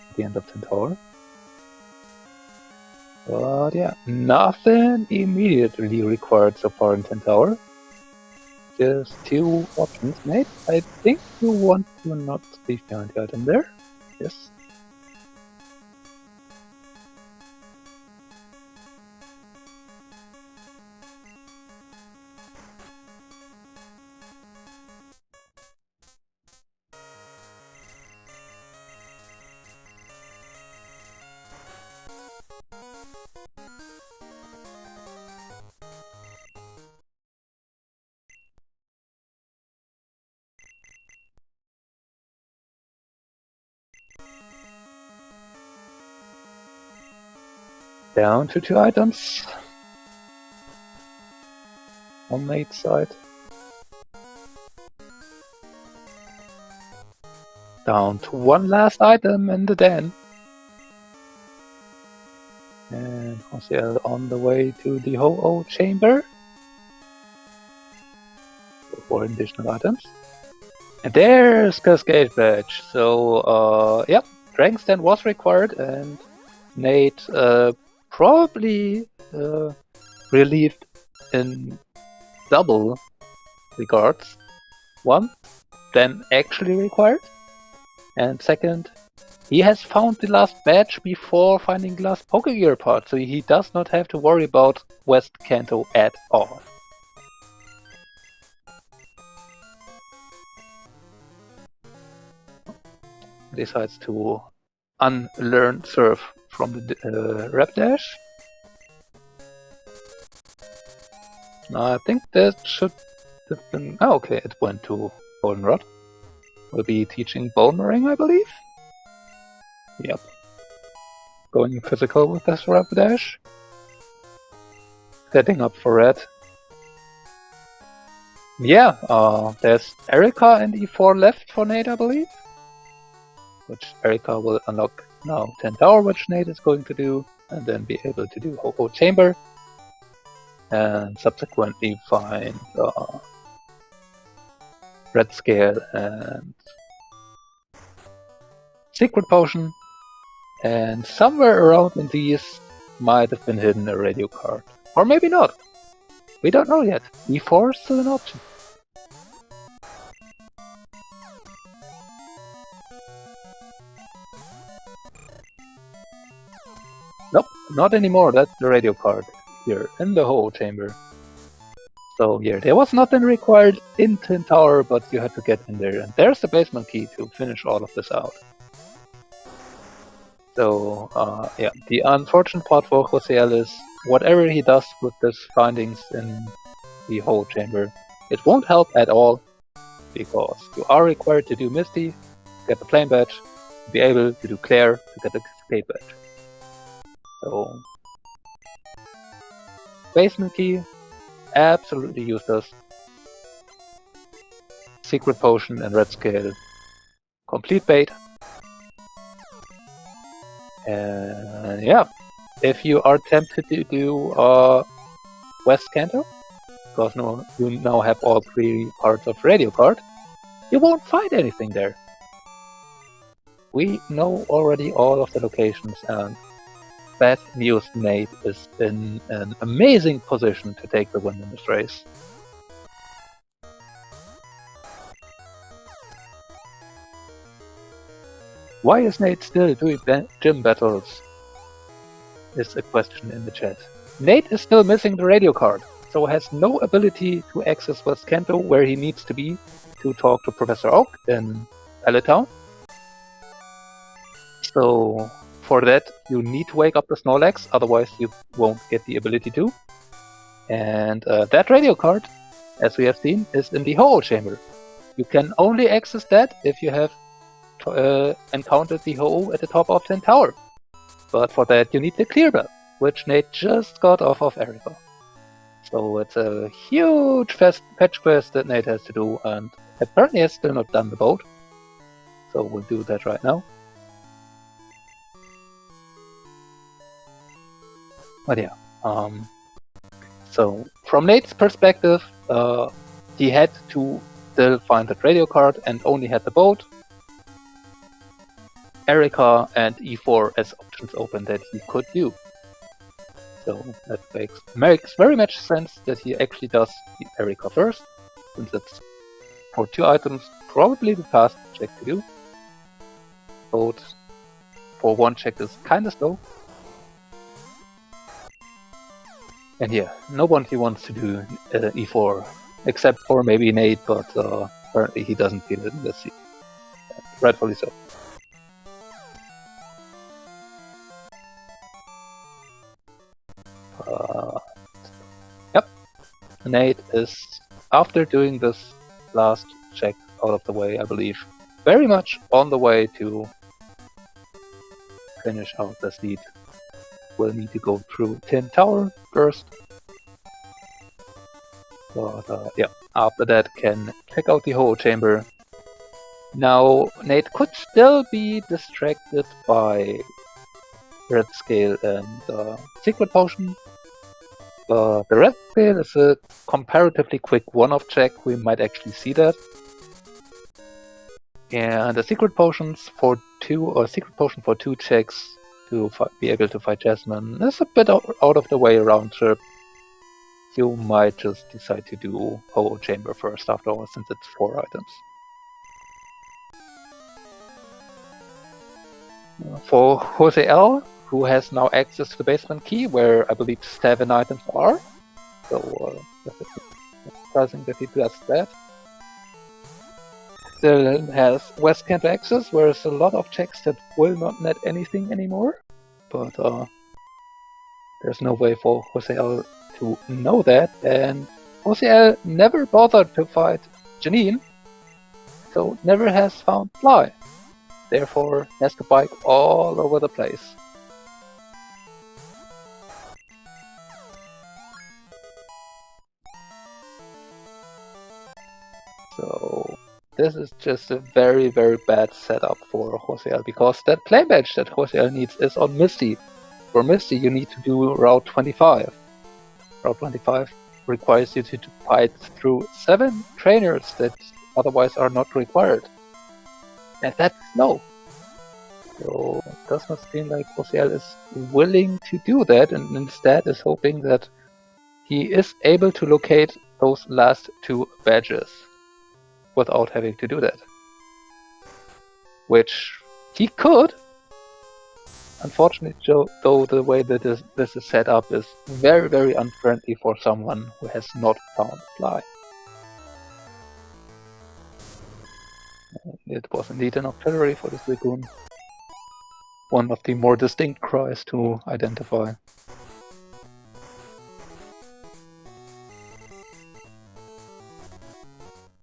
at the end of Centaur. But yeah, nothing immediately required so far in Centaur. Just 2 options, Nate. I think you want to not leave behind the item there. Yes. Down to 2 items on Nate's side. Down to 1 last item in the den. And JoseL on the way to the Ho-Oh chamber for additional items. And there's Cascade Badge. So, yep, Dragon Stand was required, and Nate probably relieved in double regards. 1, then actually required, and 2nd, he has found the last badge before finding the last Pokegear part, so he does not have to worry about West Kanto at all. Decides to unlearn Surf from the Rapidash. I think that should have been... Oh, okay, it went to Goldenrod. We'll be teaching Bone Ring, I believe? Yep. Going physical with this Rapidash. Setting up for Red. Yeah, there's Erika and E4 left for Nate, I believe. Which Erika will unlock now 10 Tower, which Nate is going to do, and then be able to do Ho-Oh Chamber. And subsequently find Red Scale and Secret Potion. And somewhere around in these might have been hidden a radio card. Or maybe not. We don't know yet. E4 is still an option. Nope, not anymore. That's the radio card here in the Ho-Oh chamber. So yeah, there was nothing required in Tin Tower, but you had to get in there. And there's the basement key to finish all of this out. So yeah, the unfortunate part for JoseL is whatever he does with his findings in the Ho-Oh chamber, it won't help at all, because you are required to do Misty, get the Flame Badge, to be able to do Claire to get the Escape Badge. So basement key, absolutely useless. Secret Potion and Red Scale, complete bait. And yeah, if you are tempted to do West Kanto, because you now have all 3 parts of Radio Card, you won't find anything there. We know already all of the locations, and BadNewsNate is in an amazing position to take the win in this race. Why is Nate still doing gym battles? Is a question in the chat. Nate is still missing the radio card, so has no ability to access West Kanto where he needs to be to talk to Professor Oak in Pallet Town. So for that, you need to wake up the Snorlax, otherwise you won't get the ability to. And that radio card, as we have seen, is in the Ho-Oh chamber. You can only access that if you have encountered the Ho-Oh at the top of the tower. But for that, you need the Clear Bell, which Nate just got off of Erika. So it's a huge fetch quest that Nate has to do, and apparently has still not done the boat. So we'll do that right now. But yeah, so from Nate's perspective, he had to still find that radio card and only had the boat, Erika, and E4 as options open that he could do. So that makes very much sense that he actually does the Erika first, since it's for 2 items probably the fast check to do. Boat for 1 check is kinda slow. And yeah, nobody wants to do E4, except for maybe Nate, but apparently he doesn't feel it in this season. Rightfully so. Yep, Nate is, after doing this last check out of the way, I believe, very much on the way to finish out this lead. We'll need to go through Tin Tower first. But yeah, after that can check out the Ho-Oh chamber. Now, Nate could still be distracted by Red Scale and Secret Potion. The Red Scale is a comparatively quick one-off check, we might actually see that. And the Secret Potions for 2, or Secret Potion for 2 checks to be able to fight Jasmine is a bit out of the way round trip. You might just decide to do Ho-Oh chamber first after all, since it's 4 items. For JoseL, who has now access to the basement key, where I believe 7 items are, so that's surprising that he does that. Still has West Kanto access, where there's a lot of checks that will not net anything anymore, but there's no way for JoseL to know that, and JoseL never bothered to fight Janine, so never has found Fly. Therefore, has to bike all over the place. So this is just a very, very bad setup for JoseL, because that play badge that JoseL needs is on Misty. For Misty, you need to do Route 25. Route 25 requires you to fight through 7 trainers that otherwise are not required. And that's no. So it does not seem like JoseL is willing to do that, and instead is hoping that he is able to locate those last 2 badges without having to do that. Which he could. Unfortunately, though, the way that this is set up is very, very unfriendly for someone who has not found Fly. It was indeed an auxiliary for this Lagoon. One of the more distinct cries to identify.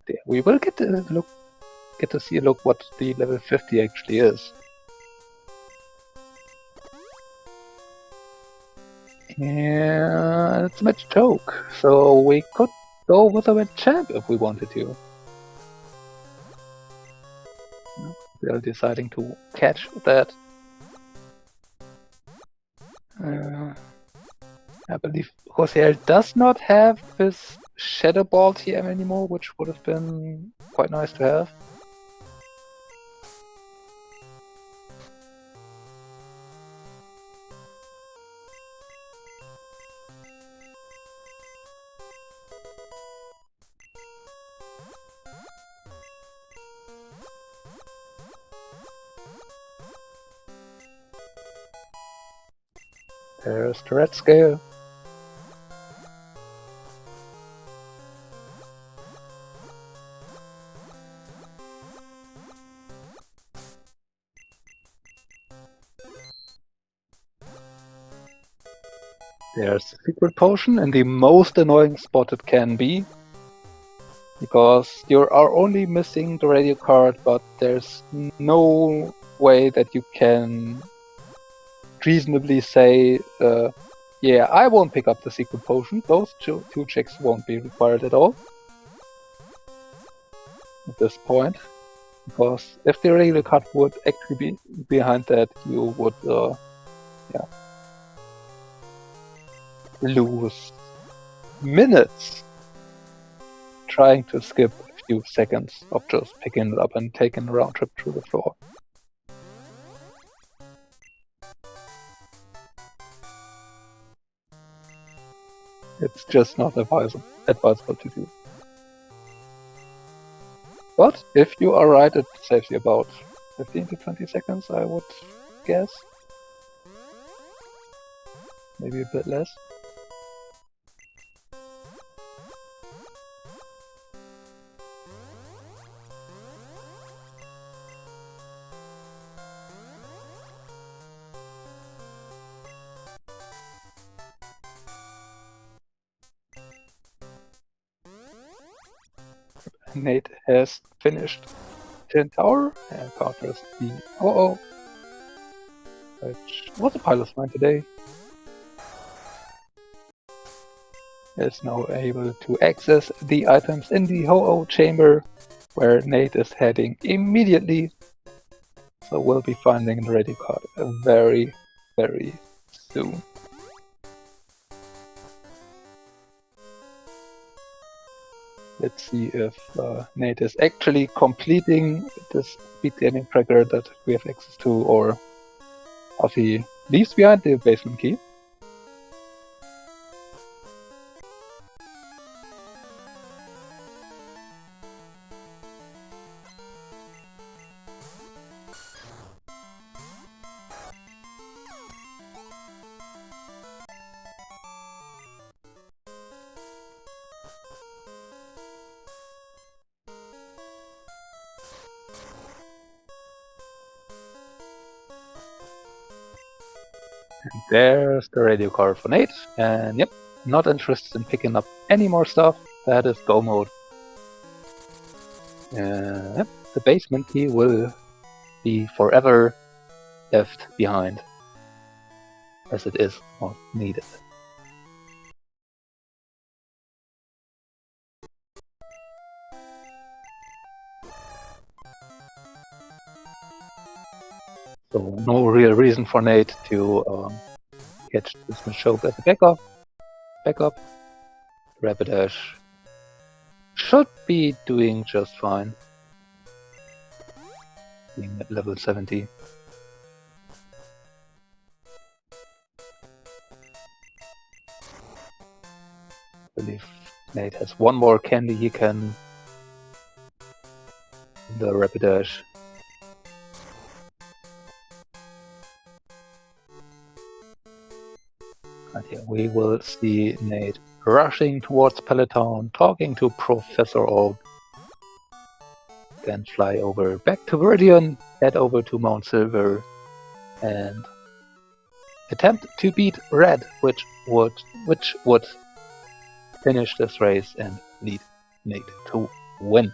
There, we will get to see a look what the level 50 actually is. And it's a match choke, so we could go with a match champ if we wanted to. We are deciding to catch that. I believe JoseL does not have his Shadow Ball TM anymore, which would have been quite nice to have. There's the red scale. There's the secret potion in the most annoying spot it can be. Because you are only missing the radio card, but there's no way that you can reasonably say, yeah, I won't pick up the secret potion. Those two checks won't be required at all at this point. Because if the radio card would actually be behind that, you would lose minutes trying to skip a few seconds of just picking it up and taking a round trip through the floor. It's just not advisable to do. But if you are right, it saves you about 15 to 20 seconds, I would guess. Maybe a bit less. Nate has finished Tin Tower and counters the which was a pilot's mine today. Is now able to access the items in the Ho-Oh chamber, where Nate is heading immediately. So we'll be finding the ready card very, very soon. Let's see if Nate is actually completing this SpeedGaming tracker that we have access to, or if he leaves behind the basement key. And there's the radio card for Nate, and yep, not interested in picking up any more stuff. That is go mode. Yep, the basement key will be forever left behind, as it is not needed. So no real reason for Nate to get this Machoke as a backup. Rapidash should be doing just fine, being at level 70. I believe Nate has one more candy he can. The Rapidash. And here we will see Nate rushing towards Peloton, talking to Professor Oak. Then fly over back to Viridian, head over to Mount Silver, and attempt to beat Red, which would finish this race and lead Nate to win.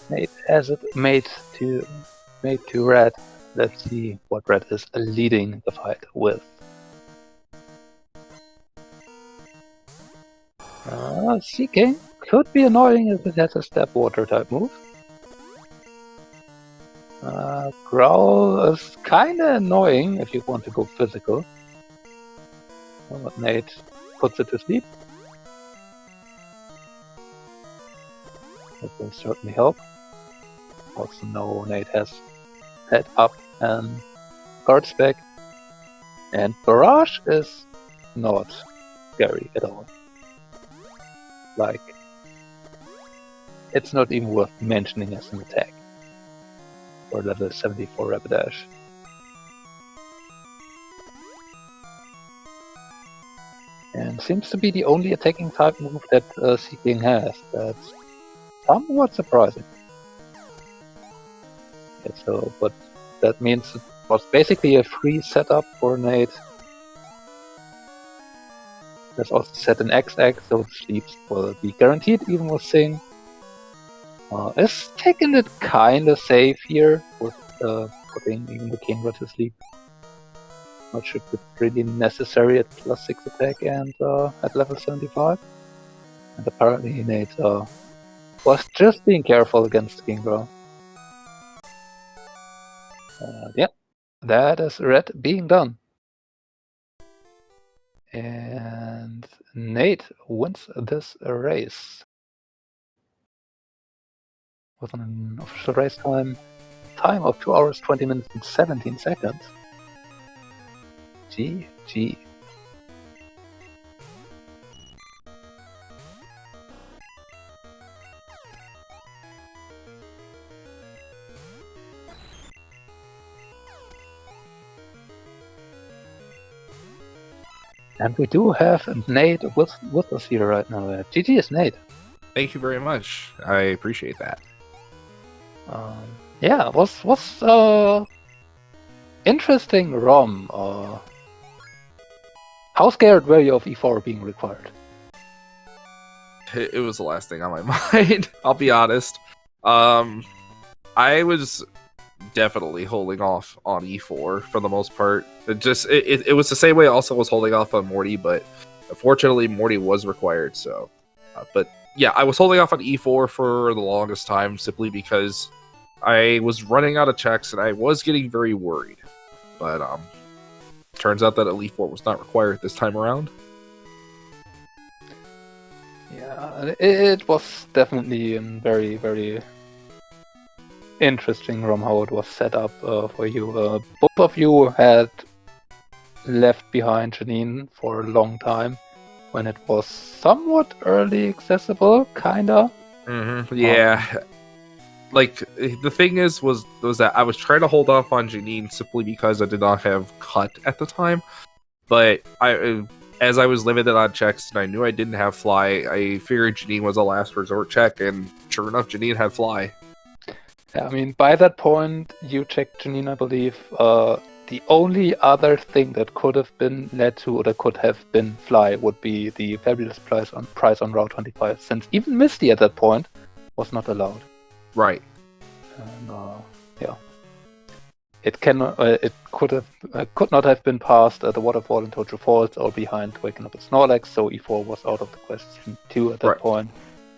Nate has it made to red. Let's see what red is leading the fight with. Seeking could be annoying if it has a step water type move. Growl is kinda annoying if you want to go physical. But Nate puts it to sleep. That will certainly help. Also, no, Nate has head up and guards back. And Barrage is not scary at all. Like, it's not even worth mentioning as an attack for level 74 Rapidash. And seems to be the only attacking type move that Seeking has. That's somewhat surprising. Yeah, so, but that means it was basically a free setup for Nate. There's also set an XX, so sleeps will be guaranteed even with Sing. Is taking it kinda safe here with putting even the Kingdra to sleep. Not sure if it's really necessary at +6 attack and at level 75. And apparently Nate was just being careful against Kingdra. Yeah, that is red being done. And Nate wins this race. With an official race time of 2 hours, 20 minutes and 17 seconds. GG. And we do have Nate with us here right now. GG is Nate. Thank you very much. I appreciate that. Yeah, was interesting ROM. How scared were you of E4 being required? It was the last thing on my mind. I'll be honest. I was definitely holding off on E4 for the most part. It was the same way I also was holding off on Morty, but fortunately Morty was required. So, but yeah, I was holding off on E4 for the longest time simply because I was running out of checks and I was getting very worried. But turns out that Elite 4 was not required this time around. Yeah, it was definitely a very, very interesting ROM how it was set up for you. Both of you had left behind Janine for a long time when it was somewhat early accessible, kinda. Mm-hmm. Yeah. Like, the thing was that I was trying to hold off on Janine simply because I did not have Cut at the time. But as I was limited on checks and I knew I didn't have Fly, I figured Janine was a last resort check, and sure enough, Janine had Fly. Yeah, I mean, by that point, you checked Janine, I believe. The only other thing that could have been led to, or that could have been Fly, would be the fabulous price on Route 25, since even Misty at that point was not allowed. Right. And, yeah. It could not have been past the waterfall in Tojo Falls or behind Waking Up at Snorlax, so E4 was out of the question too at that point.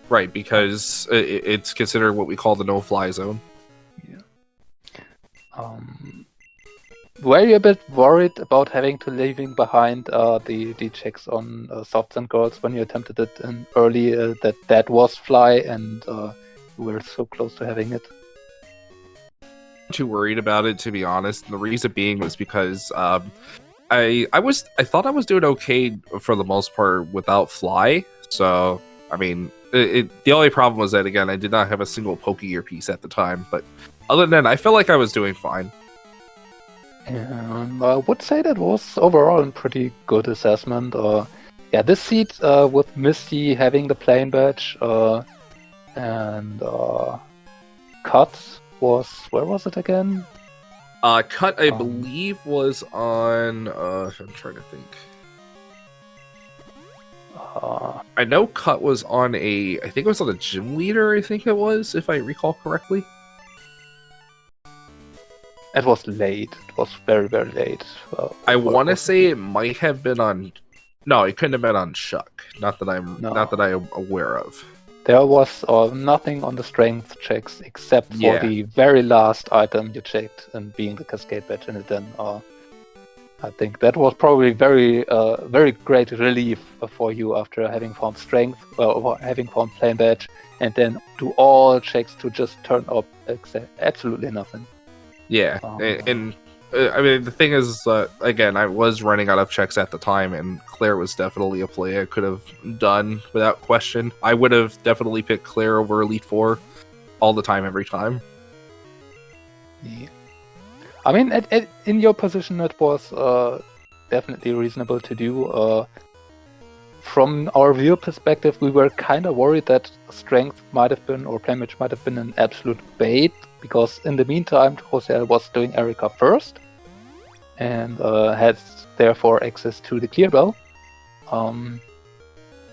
Right, because it's considered what we call the no-fly zone. Yeah. Were you a bit worried about having to leaving behind the checks on Softs and Girls when you attempted it in early that was Fly and you were so close to having it? Too worried about it, to be honest. And the reason being was because I thought I was doing okay for the most part without Fly. So I mean, the only problem was that again I did not have a single Poke earpiece at the time. But other than that, I felt like I was doing fine. I would say that was overall a pretty good assessment. Yeah, this seat with Misty having the plane badge and Cut was, where was it again? Cut, I believe, was on. I'm trying to think. I know Cut was on I think it was on a gym leader, I think it was, if I recall correctly. It was late. It was very, very late. I want to say it might have been on. No, it couldn't have been on Shuck. Not that I'm aware of. There was nothing on the strength checks except for the very last item you checked, and being the Cascade Badge. And then I think that was probably very great relief for you after having found strength, having found Flame Badge, and then do all checks to just turn up absolutely nothing. Yeah, and I mean, the thing is, again, I was running out of checks at the time, and Claire was definitely a play I could have done without question. I would have definitely picked Claire over Elite Four all the time, every time. Yeah. I mean, in your position, it was definitely reasonable to do. From our viewer perspective, we were kind of worried that strength might have been, or damage might have been, an absolute bait, because in the meantime, JoseL was doing Erika first, and had therefore access to the clear bell.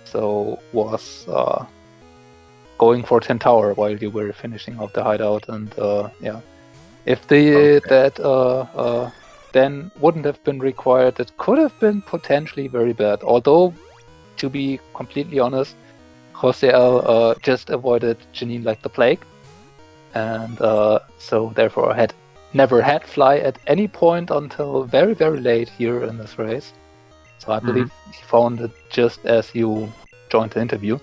So was going for 10 tower while you were finishing off the hideout, and if that then wouldn't have been required, it could have been potentially very bad. Although, to be completely honest, JoseL just avoided Janine like the plague, and so therefore had never had fly at any point until very, very late here in this race. So I believe he found it just as you joined the interview.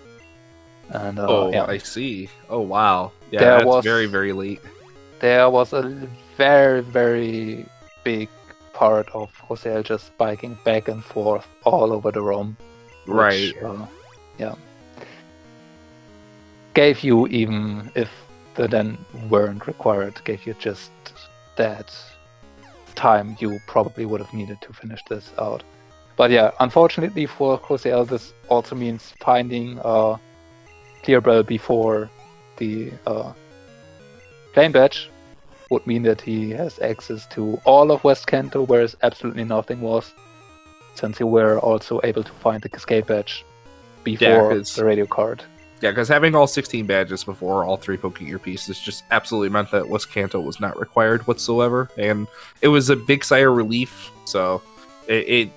And I see. Oh wow, yeah, that's very, very late. There was a very, very big part of JoseL just biking back and forth all over the roam. Right. Gave you, even if the then weren't required, gave you just that time you probably would have needed to finish this out. But yeah, unfortunately for JoseL, this also means finding clear bell before the Flame Badge would mean that he has access to all of West Kanto, whereas absolutely nothing was, since you were also able to find the Cascade Badge before the radio card. Yeah, because having all 16 badges before all 3 Pokegear pieces just absolutely meant that West Kanto was not required whatsoever, and it was a big sigh of relief. So the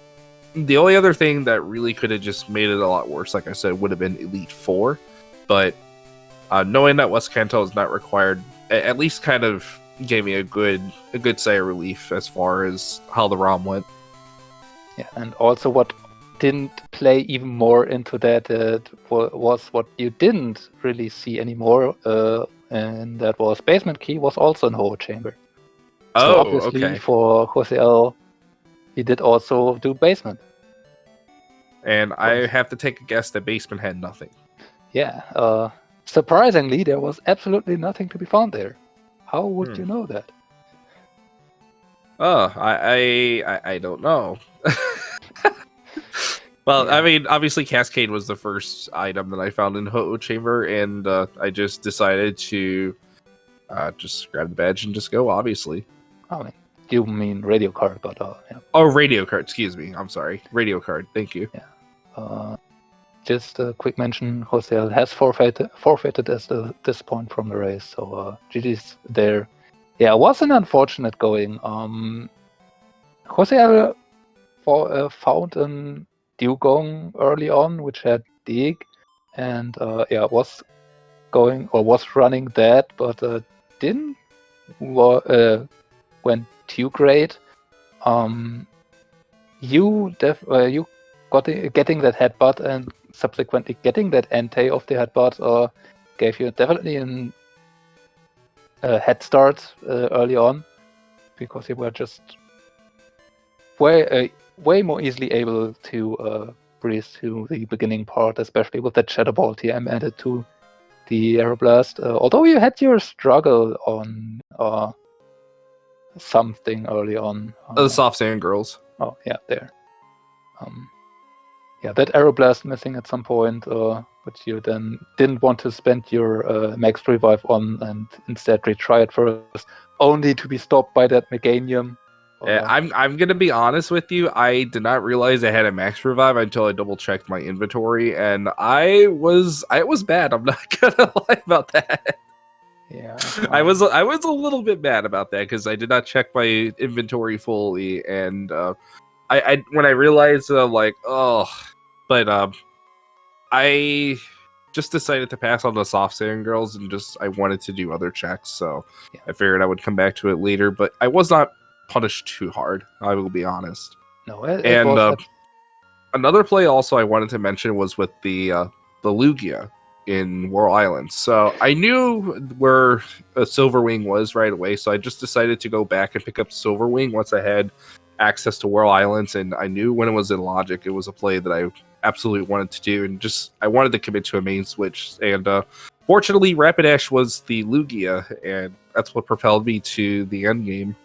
only other thing that really could have just made it a lot worse, like I said, would have been Elite Four, but knowing that West Kanto is not required, at least kind of gave me a good sigh of relief as far as how the ROM went. Yeah, and also what didn't play even more into that was what you didn't really see anymore, and that was Basement Key was also in Ho Chamber. So obviously for JoseL, he did also do Basement. And I have to take a guess that Basement had nothing. Yeah, surprisingly, there was absolutely nothing to be found there. How would you know that? I don't know. Well, yeah. I mean, obviously Cascade was the first item that I found in Ho-Oh Chamber, and I just decided to just grab the badge and just go, obviously. Oh, you mean radio card, but yeah. Oh, radio card, excuse me. I'm sorry. Radio card, thank you. Yeah. Just a quick mention, JoseL has forfeited at this point from the race, so GG's there. Yeah, it was an unfortunate going. JoseL found an Dugong early on, which had Dig, and was running that, but didn't went too great. You getting that headbutt and subsequently getting that ante of the headbutt gave you definitely a head start early on, because you were just way more easily able to breeze through the beginning part, especially with that Shadow Ball TM added to the Aeroblast. Although you had your struggle on something early on. The Soft Sand Girls. Oh, yeah, there. That Aeroblast missing at some point, which you then didn't want to spend your Max Revive on, and instead retry it first, only to be stopped by that Meganium Yeah, I'm gonna be honest with you. I did not realize I had a max revive until I double checked my inventory, and I was bad. I'm not gonna lie about that. Yeah, I was a little bit mad about that because I did not check my inventory fully, and I when I realized I'm like, oh, but I just decided to pass on the soft sand girls and I wanted to do other checks, so Yeah. I figured I would come back to it later. But I was not punished too hard. I will be honest. No, it And was. another play also I wanted to mention was with the Lugia in Whirl Islands. So I knew where a Silverwing was right away, so I just decided to go back and pick up Silverwing once I had access to Whirl Islands, and I knew when it was in Logic, it was a play that I absolutely wanted to do, and I wanted to commit to a main switch. And fortunately, Rapidash was the Lugia, and that's what propelled me to the end game.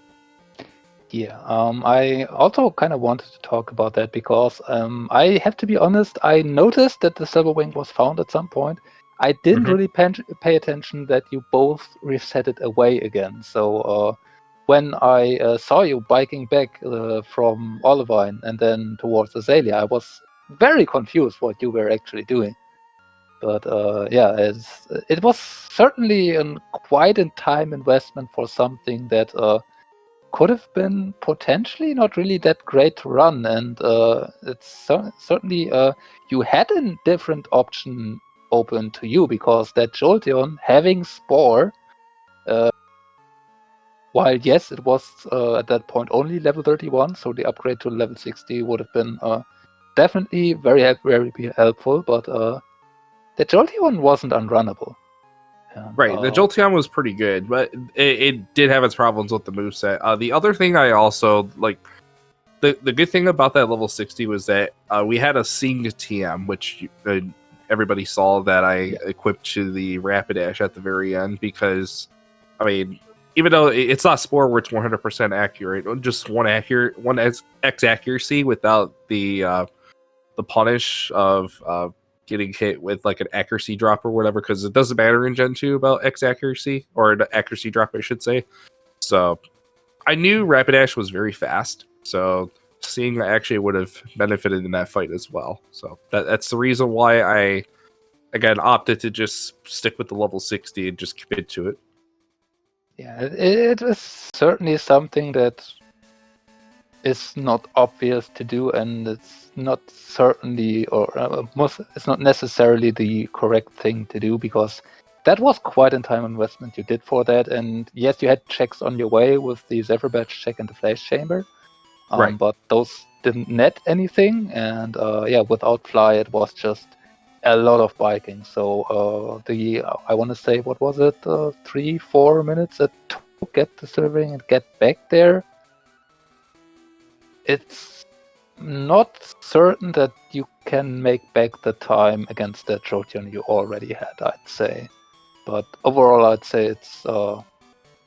Yeah, I also kind of wanted to talk about that because I have to be honest, I noticed that the Silverwing was found at some point. I didn't really pay attention that you both reset it away again. So when I saw you biking back from Olivine and then towards Azalea, I was very confused what you were actually doing. But yeah, it was certainly quite a time investment for something that could have been potentially not really that great to run, and it's certainly you had a different option open to you because that Jolteon having Spore, while yes, it was at that point only level 31, so the upgrade to level 60 would have been definitely very helpful, but the Jolteon wasn't unrunnable. Right, the Jolteon was pretty good, but it did have its problems with the moveset. The other thing I also like, the good thing about that level 60 was that we had a Sing TM, which everybody saw that I equipped to the Rapidash at the very end, because, I mean, even though it's not Spore where it's 100% accurate, just one X accuracy without the punish of getting hit with like an accuracy drop or whatever, because it doesn't matter in Gen 2 about X accuracy, or an accuracy drop, I should say. So I knew Rapidash was very fast, so seeing that actually would have benefited in that fight as well. So that's the reason why I, again, opted to just stick with the level 60 and just commit to it. Yeah, it was certainly something that is not obvious to do, and it's not certainly, or it's not necessarily the correct thing to do, because that was quite a time investment you did for that. And yes, you had checks on your way with the Zephyr Badge check and the Flash Chamber, Right. but those didn't net anything. And yeah, without Fly, it was just a lot of biking. So I want to say, what was it, 3-4 minutes it took to get the Silvering and get back there. It's not certain that you can make back the time against that Jolteon you already had, I'd say. But overall, I'd say it's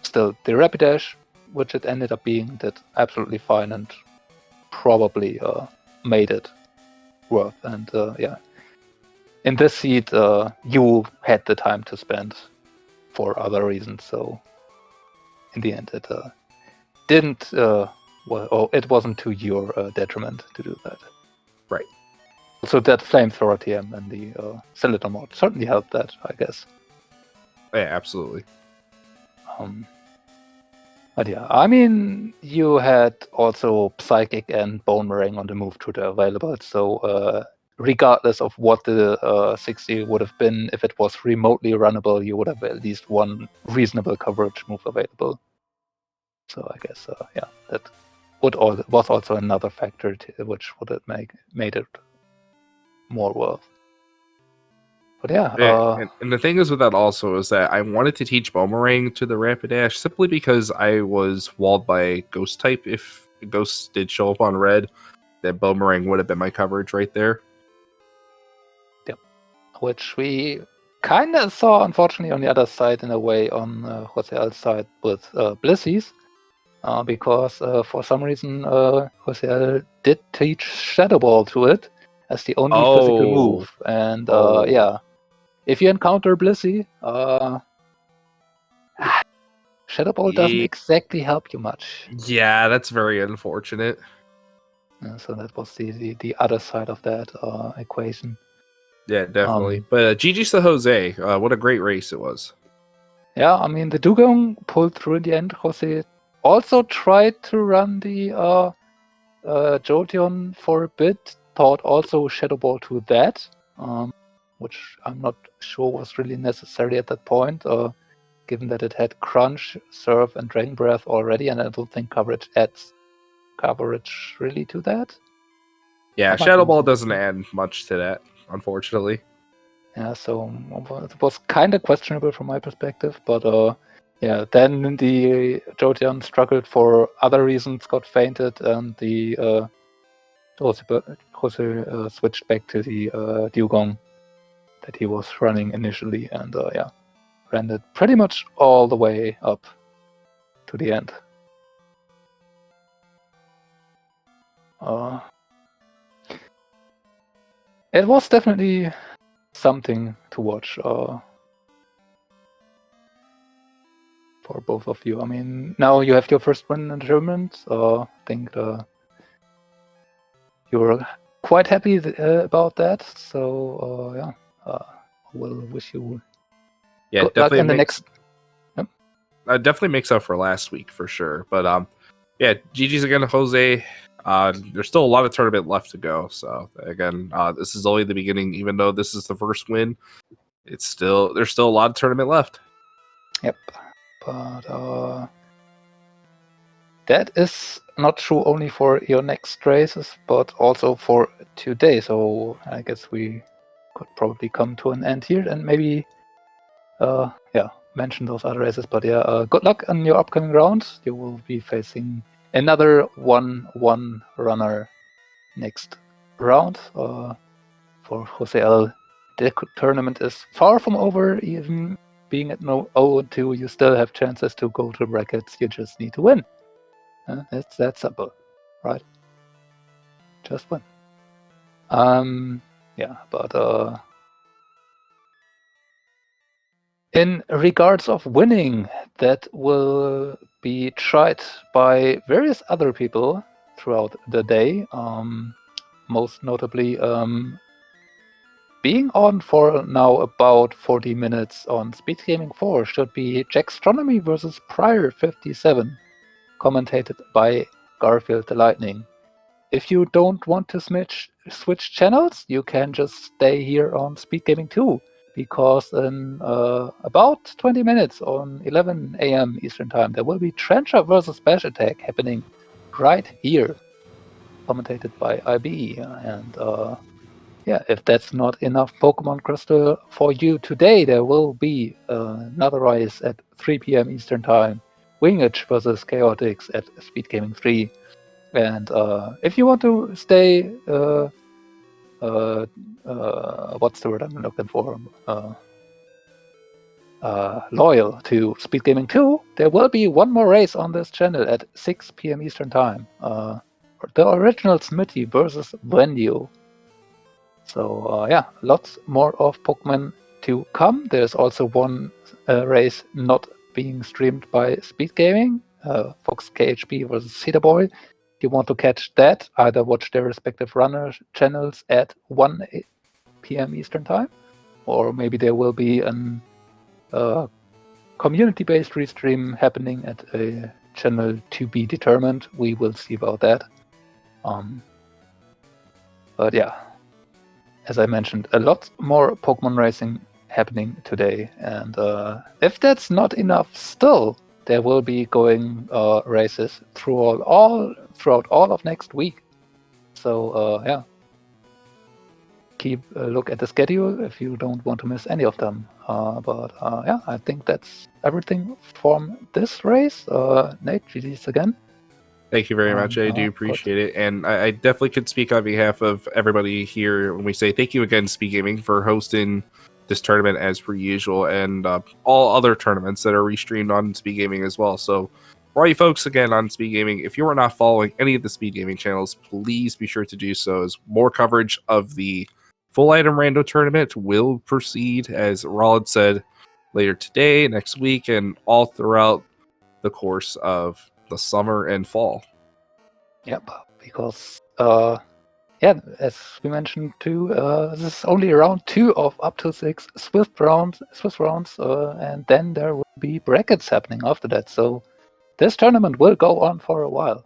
still the Rapidash, which it ended up being, did absolutely fine and probably made it worth. And yeah, in this seed, you had the time to spend for other reasons. So in the end, it didn't. It wasn't to your detriment to do that. Right. So that Flamethrower TM and the Cylinder mod certainly helped that, I guess. Yeah, absolutely. But yeah, I mean, you had also Psychic and Bone Meringue on the move tutor available, so regardless of what the 60 would have been, if it was remotely runnable, you would have at least one reasonable coverage move available. So I guess, yeah, that was also another factor which would have made it more worth. But yeah, and the thing is with that also is that I wanted to teach Boomerang to the Rapidash simply because I was walled by Ghost type. If Ghost did show up on red, then Boomerang would have been my coverage right there. Yep. Which we kind of saw, unfortunately, on the other side in a way on JoseL's side with Blissey's. Because for some reason JoseL did teach Shadow Ball to it as the only physical move. And yeah, if you encounter Blissey, Shadow Ball doesn't exactly help you much. Yeah, that's very unfortunate. So that was the other side of that equation. Yeah, definitely. But GG's to Jose. What a great race it was. Yeah, I mean, the Dugong pulled through in the end. Jose also tried to run the Jolteon for a bit, thought also Shadow Ball to that, which I'm not sure was really necessary at that point, given that it had Crunch, Surf, and Dragon Breath already, and I don't think coverage adds coverage really to that. Yeah, Shadow Ball doesn't add much to that, unfortunately. Yeah, so it was kind of questionable from my perspective, but yeah, then the Jolteon struggled for other reasons, got fainted, and the Jose switched back to the Dugong that he was running initially, and yeah, ran it pretty much all the way up to the end. It was definitely something to watch for both of you. I mean, now you have your first win in the tournament. I think you're quite happy about that. So yeah, I will wish you good luck in the next. Definitely makes up for last week for sure. But yeah, GG's again, Jose. There's still a lot of tournament left to go. So again, this is only the beginning. Even though this is the first win, there's still a lot of tournament left. Yep, but that is not true only for your next races, but also for today. So I guess we could probably come to an end here and maybe yeah, mention those other races. But yeah, good luck in your upcoming rounds. You will be facing another 1-1 runner next round. For JoseL, the tournament is far from over. Even being at 0-2, you still have chances to go to brackets. You just need to win. It's that simple, right? Just win. Yeah, but in regards of winning, that will be tried by various other people throughout the day. Most notably, being on for now about 40 minutes on SpeedGaming 4 should be Jackstronomy versus Prior 57, commentated by Garfield the Lightning. If you don't want to switch channels, you can just stay here on SpeedGaming 2, because in about 20 minutes on 11 a.m. Eastern Time, there will be Trencher versus Bash Attack happening right here, commentated by IBE. And yeah, if that's not enough Pokemon Crystal for you today, there will be another race at 3 p.m. Eastern Time, Wingage versus Chaotix at SpeedGaming 3. And if you want to stay, what's the word I'm looking for? Loyal to SpeedGaming 2, there will be one more race on this channel at 6 p.m. Eastern Time. The original Smitty versus Brendio. So yeah, lots more of Pokemon to come. There's also one race not being streamed by SpeedGaming, Fox KHB versus Cedar Boy. If you want to catch that, either watch their respective runner channels at 1 p.m. Eastern Time, or maybe there will be a community-based restream happening at a channel to be determined. We will see about that. But yeah, as I mentioned, a lot more Pokemon racing happening today. And if that's not enough still, there will be going races throughout all of next week. So yeah, keep a look at the schedule if you don't want to miss any of them. But yeah, I think that's everything from this race. Nate, GG's again. Thank you very much. I do appreciate it. And I definitely could speak on behalf of everybody here when we say thank you again, SpeedGaming, for hosting this tournament as per usual, and all other tournaments that are restreamed on SpeedGaming as well. So for all you folks again on SpeedGaming, if you are not following any of the SpeedGaming channels, please be sure to do so, as more coverage of the full item rando tournament will proceed, as Rollins said, later today, next week, and all throughout the course of the summer and fall. Yep, because as we mentioned too, this is only round 2 of up to 6 Swift rounds, and then there will be brackets happening after that. So this tournament will go on for a while.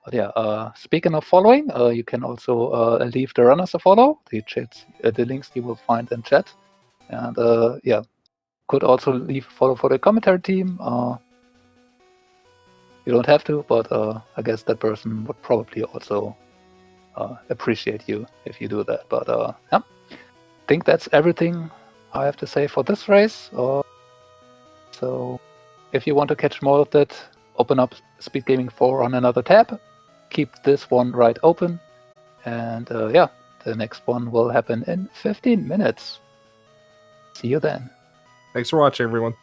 But yeah, speaking of following, you can also leave the runners a follow. The links you will find in chat, and could also leave a follow for the commentary team. You don't have to, but I guess that person would probably also appreciate you if you do that. But I think that's everything I have to say for this race. So if you want to catch more of that, open up SpeedGaming 4 on another tab. Keep this one right open. And the next one will happen in 15 minutes. See you then. Thanks for watching, everyone.